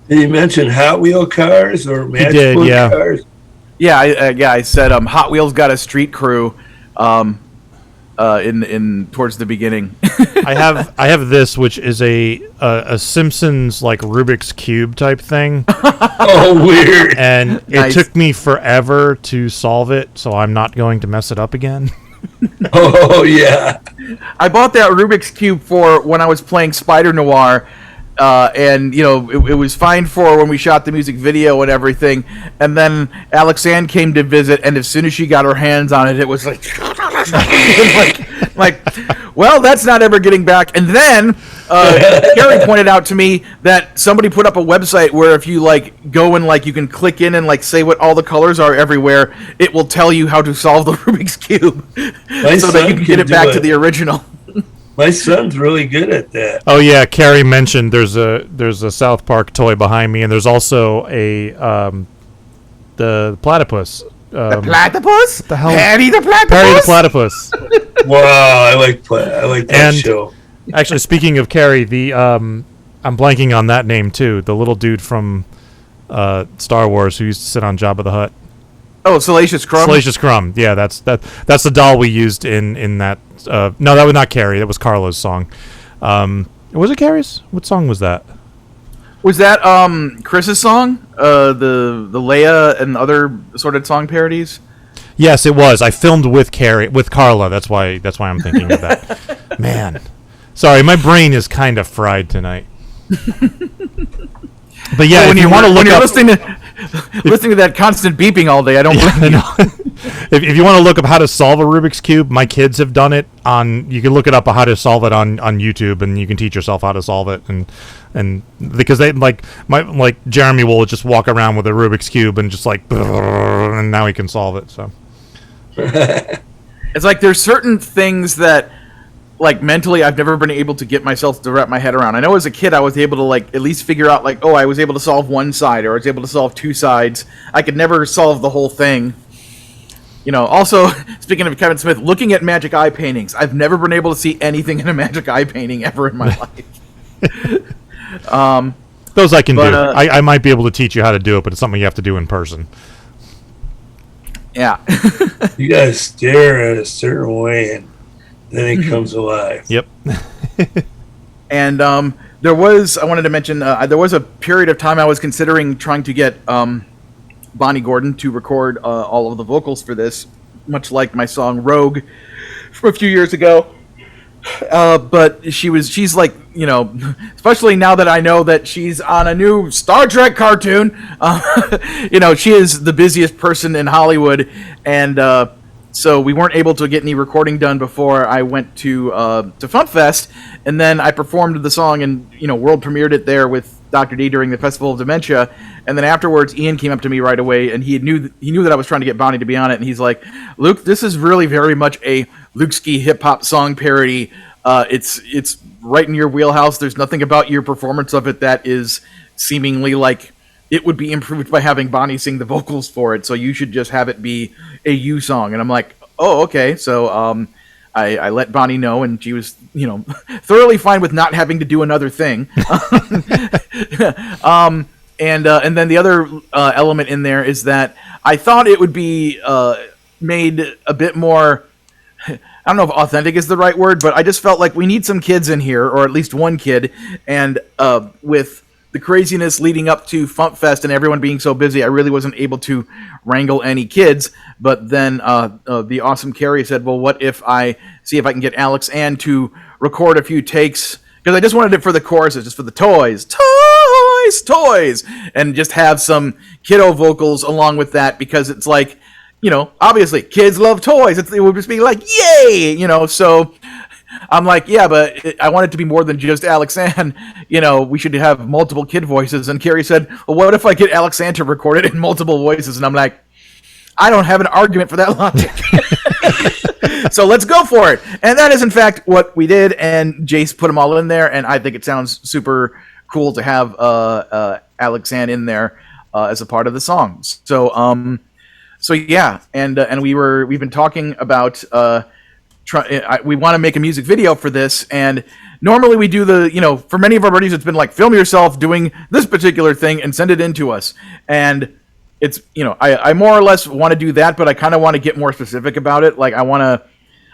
Did he mention Hot Wheel cars or Matchbook cars? Yeah, I said Hot Wheels got a street crew. in towards the beginning. I have this, which is a Simpsons like Rubik's Cube type thing. Oh, weird. And Nice. it took me forever to solve it, so I'm not going to mess it up again. Oh, yeah. I bought that Rubik's Cube for when I was playing Spider Noir, and it was fine for when we shot the music video and everything. And then Alexanne came to visit, and as soon as she got her hands on it, it was like, well, that's not ever getting back. And then Carrie pointed out to me that somebody put up a website where if you go and you can click in and say what all the colors are everywhere, it will tell you how to solve the Rubik's Cube, so that you can get it back to the original. My son's really good at that. Oh yeah, Carrie mentioned there's a South Park toy behind me, and there's also a the platypus. The platypus? the hell? Patty the platypus? Perry the platypus. Wow, I like that And- show. Actually, speaking of Carrie, the I'm blanking on that name too. The little dude from Star Wars who used to sit on Jabba the Hutt. Oh, Salacious Crumb? Salacious Crumb. Yeah, that's the doll we used in that. No, that was not Carrie. That was Carla's song. Was it Carrie's? What song was that? Was that Chris's song? The Leia and other sort of song parodies? Yes, it was. I filmed with Carla. That's why I'm thinking of that. Man, sorry, my brain is kind of fried tonight. But yeah, when if you want to look when you're up, listening to that constant beeping all day, I don't blame you. if you want to look up how to solve a Rubik's Cube, my kids have done it on. You can look it up how to solve it on YouTube, and you can teach yourself how to solve it. And because they like Jeremy will just walk around with a Rubik's Cube and just and now he can solve it. So It's there's certain things that mentally I've never been able to get myself to wrap my head around. I know as a kid I was able to at least figure out I was able to solve one side, or I was able to solve two sides. I could never solve the whole thing. Also, speaking of Kevin Smith, looking at magic eye paintings, I've never been able to see anything in a magic eye painting ever in my life. those I can do. But, I might be able to teach you how to do it, but it's something you have to do in person. Yeah. You gotta stare at a certain way, and then it comes alive. Yep. And I wanted to mention, there was a period of time I was considering trying to get Bonnie Gordon to record all of the vocals for this, much like my song Rogue from a few years ago. But she's especially now that I know that she's on a new Star Trek cartoon, she is the busiest person in Hollywood, and so we weren't able to get any recording done before I went to FuMPFest, and then I performed the song and world premiered it there with Dr. D during the Festival of Dementia, and then afterwards Ian came up to me right away, and he knew that I was trying to get Bonnie to be on it, and he's like, "Luke, this is really very much a Luke-ski hip-hop song parody. It's right in your wheelhouse. There's nothing about your performance of it that is seemingly it would be improved by having Bonnie sing the vocals for it, so you should just have it be a you song." And I'm like, "Oh, okay." So I let Bonnie know, and she was, thoroughly fine with not having to do another thing. And then the other element in there is that I thought it would be made a bit more, I don't know if authentic is the right word, but I just felt like we need some kids in here, or at least one kid, and with the craziness leading up to FuMPFest and everyone being so busy, I really wasn't able to wrangle any kids. But then the awesome Carrie said, "Well, what if I see if I can get Alexanne to record a few takes?" Because I just wanted it for the choruses, just for the toys, and just have some kiddo vocals along with that, because it's obviously kids love toys. It would just be yay, so I'm like, yeah, but I want it to be more than just Alexanne. We should have multiple kid voices. And Carrie said, "Well, what if I get Alexanne to record it in multiple voices?" And I'm like, I don't have an argument for that logic. So let's go for it. And that is, in fact, what we did. And Jace put them all in there. And I think it sounds super cool to have Alexanne in there as a part of the song. So yeah. And we've been talking about we want to make a music video for this, and normally we do for many of our buddies it's been film yourself doing this particular thing and send it in to us, and it's I more or less want to do that, but I kind of want to get more specific about it. I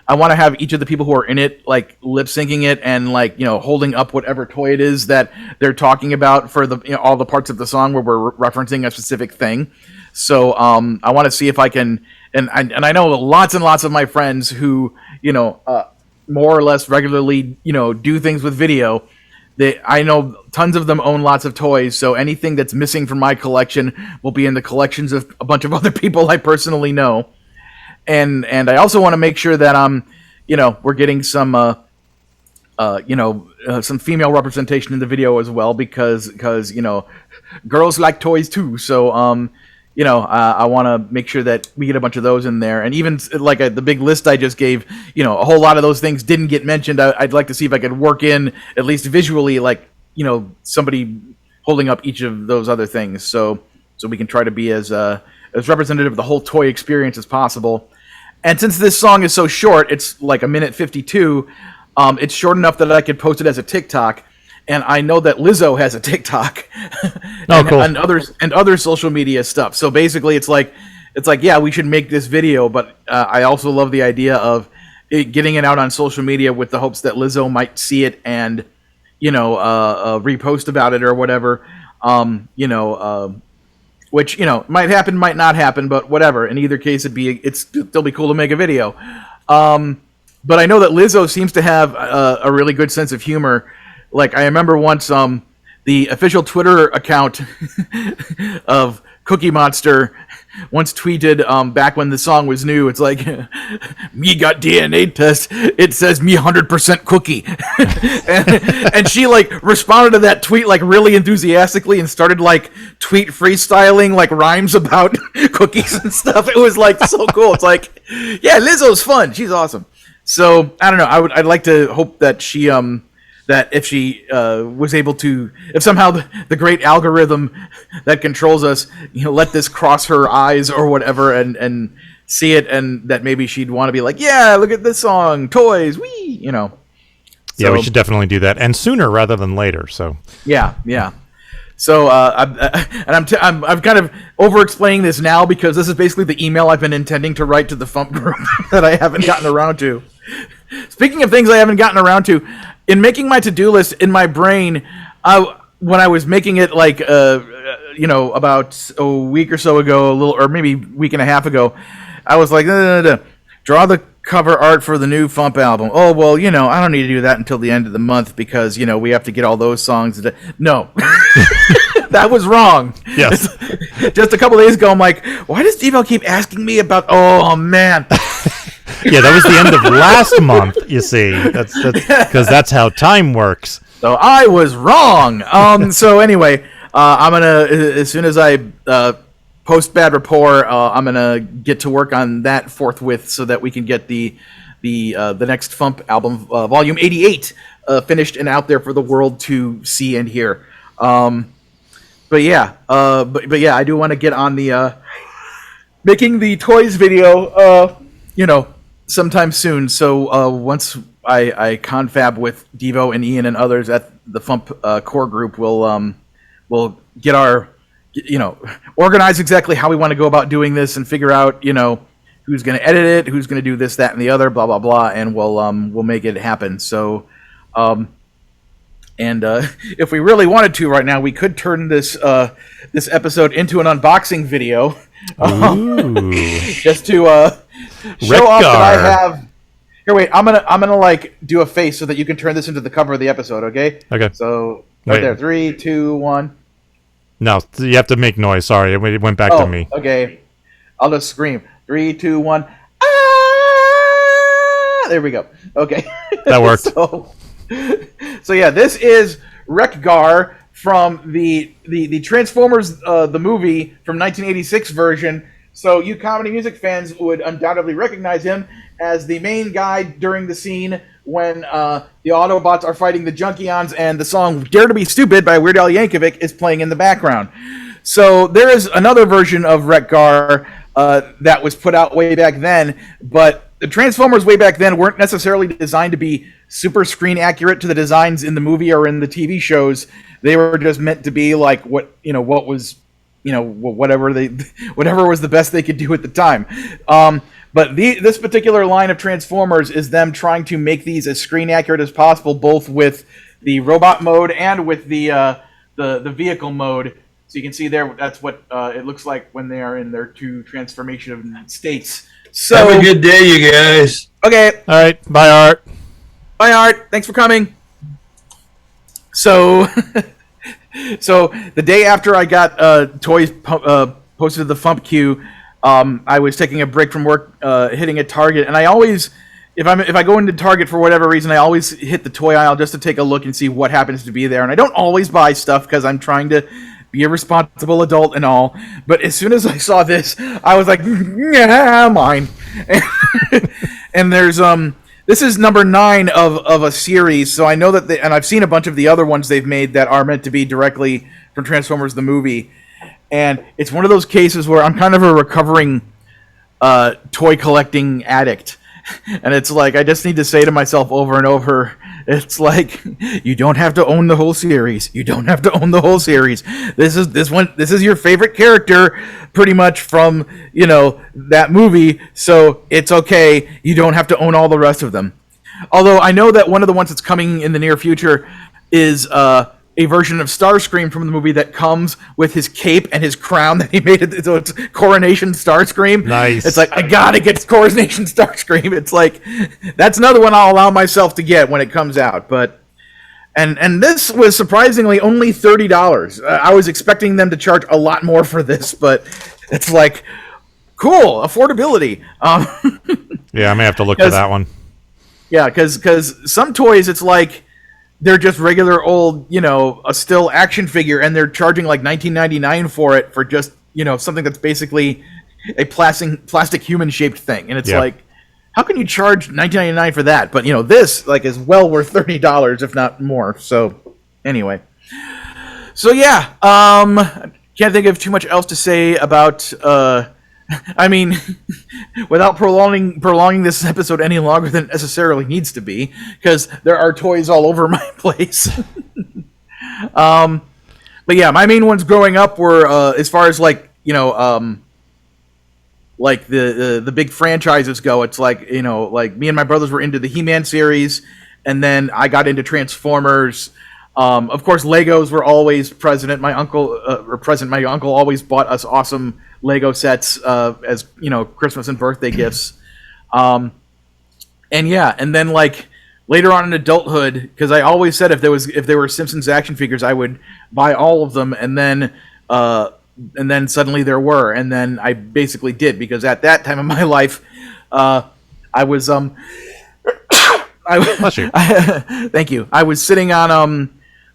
I want to have each of the people who are in it like lip syncing it and like, you know, holding up whatever toy it is that they're talking about for the, you know, all the parts of the song where we're referencing a specific thing. So I want to see if I can, and I know lots and lots of my friends who, you know, more or less regularly, you know, do things with video. I know tons of them own lots of toys, so anything that's missing from my collection will be in the collections of a bunch of other people I personally know. And I also want to make sure that you know, we're getting some some female representation in the video as well, because you know, girls like toys too. So you know, I want to make sure that we get a bunch of those in there. And even like the big list I just gave, you know, a whole lot of those things didn't get mentioned. I'd like to see if I could work in, at least visually, like, you know, somebody holding up each of those other things. So we can try to be as representative of the whole toy experience as possible. And since this song is so short, it's like 1:52, it's short enough that I could post it as a TikTok. And I know that Lizzo has a TikTok cool. and other social media stuff. So basically, it's like, yeah, we should make this video. But I also love the idea of getting it out on social media with the hopes that Lizzo might see it and, you know, repost about it or whatever. You know, which, you know, might happen, might not happen, but whatever. In either case, it'd still be cool to make a video. But I know that Lizzo seems to have a really good sense of humor. Like, I remember once the official Twitter account of Cookie Monster once tweeted back when the song was new, it's like, me got DNA test, it says me 100% cookie. and she like responded to that tweet like really enthusiastically and started like tweet freestyling like rhymes about cookies and stuff. It was like so cool. It's like, yeah, Lizzo's fun, she's awesome. So I don't know, I'd like to hope that she that if she was able to, if somehow the great algorithm that controls us, you know, let this cross her eyes or whatever and see it, and that maybe she'd want to be like, yeah, look at this song, toys, wee, you know. Yeah, we should definitely do that, and sooner rather than later. So yeah. So I'm kind of over-explaining this now because this is basically the email I've been intending to write to the FuMP group that I haven't gotten around to. Speaking of things I haven't gotten around to, in making my to-do list in my brain, when I was making it like, you know, about a week or so ago, or maybe week and a half ago, I was like, draw the cover art for the new FuMP album. Oh, well, you know, I don't need to do that until the end of the month because, you know, we have to get all those songs. No, that was wrong. Yes. Just a couple days ago, I'm like, why does Devo keep asking me about, oh, man. Yeah, that was the end of last month, you see. That's because that's how time works. So I was wrong. So anyway, I'm going to, as soon as I post Bad Rapport, I'm going to get to work on that forthwith so that we can get the next FuMP album, Volume 88, finished and out there for the world to see and hear. But yeah, I do want to get on the making the toys video, you know, sometime soon. So once I confab with Devo and Ian and others at the FuMP core group, we'll get our, you know, organize exactly how we want to go about doing this and figure out, you know, who's going to edit it, who's going to do this, that, and the other, blah blah blah, and we'll make it happen. So, if we really wanted to right now, we could turn this episode into an unboxing video, just to show off that I have. Here, wait. I'm gonna like do a face so that you can turn this into the cover of the episode. Okay. Okay. So right there, 3, 2, 1. No, you have to make noise. Sorry, it went back to me. Okay. I'll just scream. 3, 2, 1. Ah! There we go. Okay. That worked. So yeah, this is Wreck-Gar from the Transformers the movie from 1986 version. So you comedy music fans would undoubtedly recognize him as the main guy during the scene when the Autobots are fighting the Junkions and the song Dare to Be Stupid by Weird Al Yankovic is playing in the background. So there is another version of Wreck-Gar that was put out way back then, but the Transformers way back then weren't necessarily designed to be super screen accurate to the designs in the movie or in the TV shows. They were just meant to be like what was, whatever was the best they could do at the time. But this particular line of Transformers is them trying to make these as screen accurate as possible, both with the robot mode and with the vehicle mode. So you can see there, that's what it looks like when they are in their two transformation states. So, have a good day, you guys. Okay. All right. Bye, Art. Bye, Art. Thanks for coming. So, so the day after I got toys posted to the FuMP queue, I was taking a break from work, hitting a Target, and I always, if I go into Target for whatever reason, I always hit the toy aisle just to take a look and see what happens to be there. And I don't always buy stuff because I'm trying to be a responsible adult and all. But as soon as I saw this, I was like, yeah, mine. And there's this is number 9 of a series, so I know that and I've seen a bunch of the other ones they've made that are meant to be directly from Transformers the movie. And it's one of those cases where I'm kind of a recovering toy collecting addict. And it's like, I just need to say to myself over and over, it's like, you don't have to own the whole series. You don't have to own the whole series. This is your favorite character pretty much from, that movie. So it's okay. You don't have to own all the rest of them. Although I know that one of the ones that's coming in the near future is a version of Starscream from the movie that comes with his cape and his crown that he made it, so it's Coronation Starscream. Nice. It's like, I gotta get Coronation Starscream. It's like, that's another one I'll allow myself to get when it comes out. But and this was surprisingly only $30. I was expecting them to charge a lot more for this, but it's like, cool, affordability. Yeah, I may have to look for that one. Yeah, because some toys, it's like, they're just regular old, a still action figure, and they're charging like $19.99 for it for just, something that's basically a plastic human-shaped thing. And it's like, how can you charge $19.99 for that? But, this, like, is well worth $30, if not more. So, anyway. So, yeah. Can't think of too much else to say about... I mean, without prolonging this episode any longer than it necessarily needs to be, because there are toys all over my place. But yeah, my main ones growing up were, as far as like the big franchises go, it's like like me and my brothers were into the He-Man series, and then I got into Transformers. Of course, Legos were always present. My uncle always bought us awesome Lego sets as Christmas and birthday gifts. And then like later on in adulthood, because I always said if there were Simpsons action figures, I would buy all of them, and then suddenly there were, and then I basically did, because at that time of my life, I was Bless you. Thank you. I was sitting on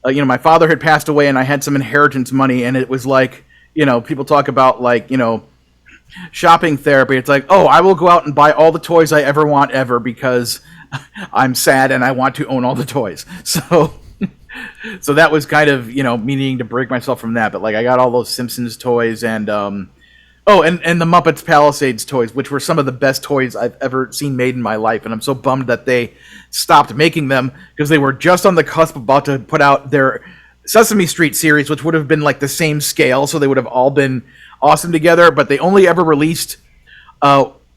my father had passed away, and I had some inheritance money, and it was like, people talk about like, shopping therapy. It's like, oh, I will go out and buy all the toys I ever want ever because I'm sad and I want to own all the toys. So that was kind of, me needing to break myself from that. But like, I got all those Simpsons toys and the Muppets Palisades toys, which were some of the best toys I've ever seen made in my life. And I'm so bummed that they stopped making them because they were just on the cusp about to put out their Sesame Street series, which would have been like the same scale, so they would have all been awesome together, but they only ever released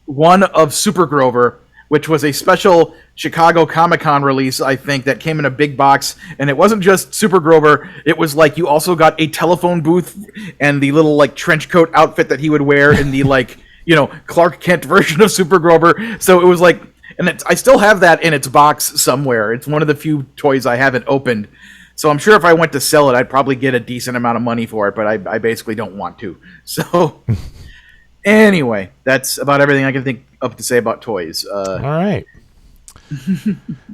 one of Super Grover, which was a special Chicago Comic-Con release, I think, that came in a big box, and it wasn't just Super Grover, it was like you also got a telephone booth and the little like trench coat outfit that he would wear in the like, Clark Kent version of Super Grover, so it was like, and I still have that in its box somewhere. It's one of the few toys I haven't opened. So I'm sure if I went to sell it, I'd probably get a decent amount of money for it, but I basically don't want to. So anyway, that's about everything I can think of to say about toys. All right.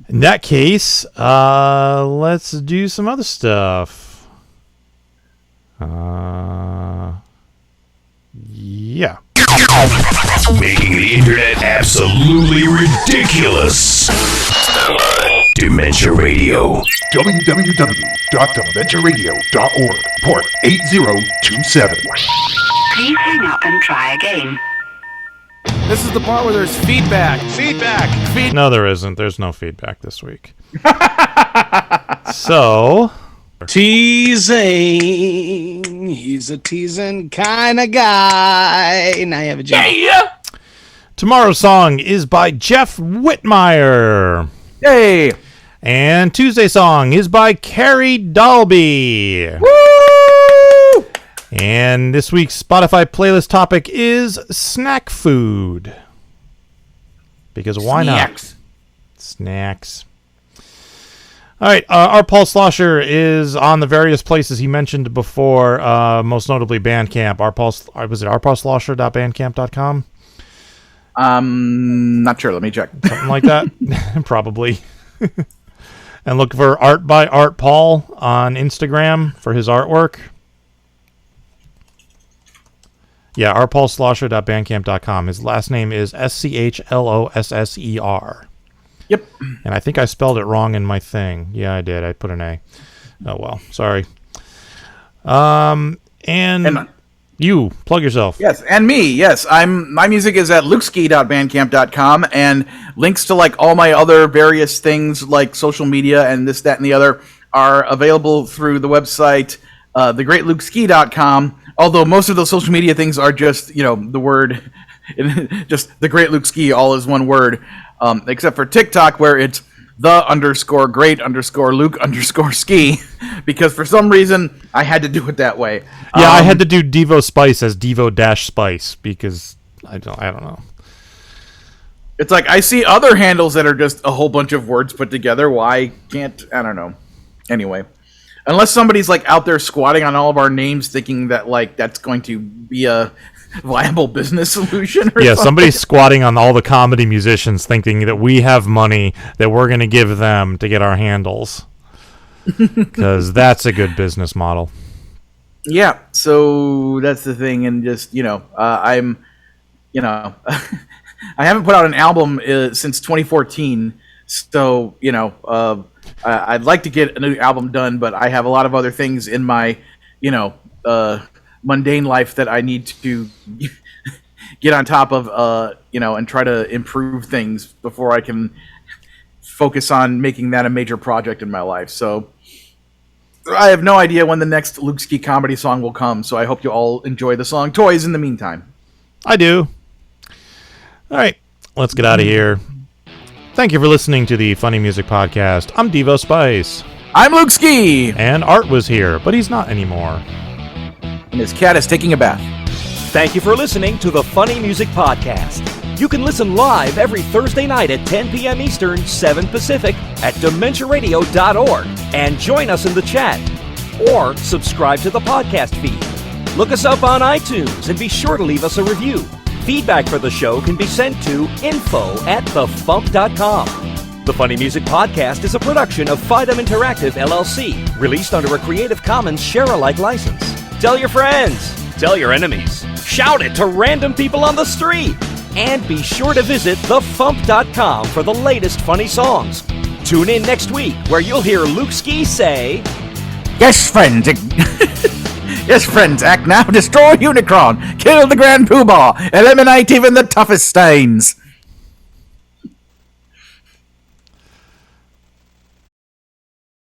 In that case, let's do some other stuff. Yeah. Making the internet absolutely ridiculous. Dementia Radio. www.dementiaradio.org. Port 8027. Please hang up and try again. This is the part where there's feedback. No, there isn't. There's no feedback this week. So... Teasing. He's a teasing kind of guy. Now you have a job. Yeah. Tomorrow's song is by Jeff Whitmire. Yay! And Tuesday's song is by Carrie Dalby. Woo! And this week's Spotify playlist topic is snack food. Because why not? Snacks. All right, Art Paul Schlosser is on the various places he mentioned before, most notably Bandcamp. Was it artpaulschlosser.bandcamp.com? Not sure. Let me check. Something like that? Probably. And look for Art by Art Paul on Instagram for his artwork. Yeah, artpaulschlosser.bandcamp.com. His last name is Schlossser. Yep. And I think I spelled it wrong in my thing. Yeah, I did. I put an A. Oh, well. Sorry. And you, plug yourself. Yes, and me. Yes, my music is at lukeski.bandcamp.com, and links to like all my other various things like social media and this, that, and the other are available through the website thegreatlukeski.com. Although most of those social media things are just, the word, just the Great Luke Ski, all is one word. Except for TikTok, where it's the_great_Luke_ski, because for some reason I had to do it that way. Yeah, I had to do Devo Spice as Devo-Spice because I don't know. It's like I see other handles that are just a whole bunch of words put together. Why can't I don't know. Anyway, unless somebody's like out there squatting on all of our names, thinking that like that's going to be a viable business solution or something. Somebody's squatting on all the comedy musicians thinking that we have money that we're going to give them to get our handles, because that's a good business model. Yeah, so that's the thing. And just I haven't put out an album since 2014, so I'd like to get a new album done, but I have a lot of other things in my mundane life that I need to get on top of, and try to improve things before I can focus on making that a major project in my life. So I have no idea when the next Luke Ski comedy song will come, so I hope you all enjoy the song Toys in the meantime. I do. All right, let's get out of here. Thank you for listening to the Funny Music Podcast. I'm Devo Spice. I'm Luke Ski. And Art was here, but he's not anymore. And his cat is taking a bath. Thank you for listening to the Funny Music Podcast. You can listen live every Thursday night at 10 p.m. Eastern, 7 Pacific at DementiaRadio.org and join us in the chat. Or subscribe to the podcast feed. Look us up on iTunes and be sure to leave us a review. Feedback for the show can be sent to info@thefump.com. The Funny Music Podcast is a production of Fidem Interactive, LLC, released under a Creative Commons share-alike license. Tell your friends, tell your enemies, shout it to random people on the street, and be sure to visit thefump.com for the latest funny songs. Tune in next week where you'll hear Luke Ski say, Yes, friends. Yes, friends, act now. Destroy Unicron. Kill the Grand Poobah. Eliminate even the toughest stains.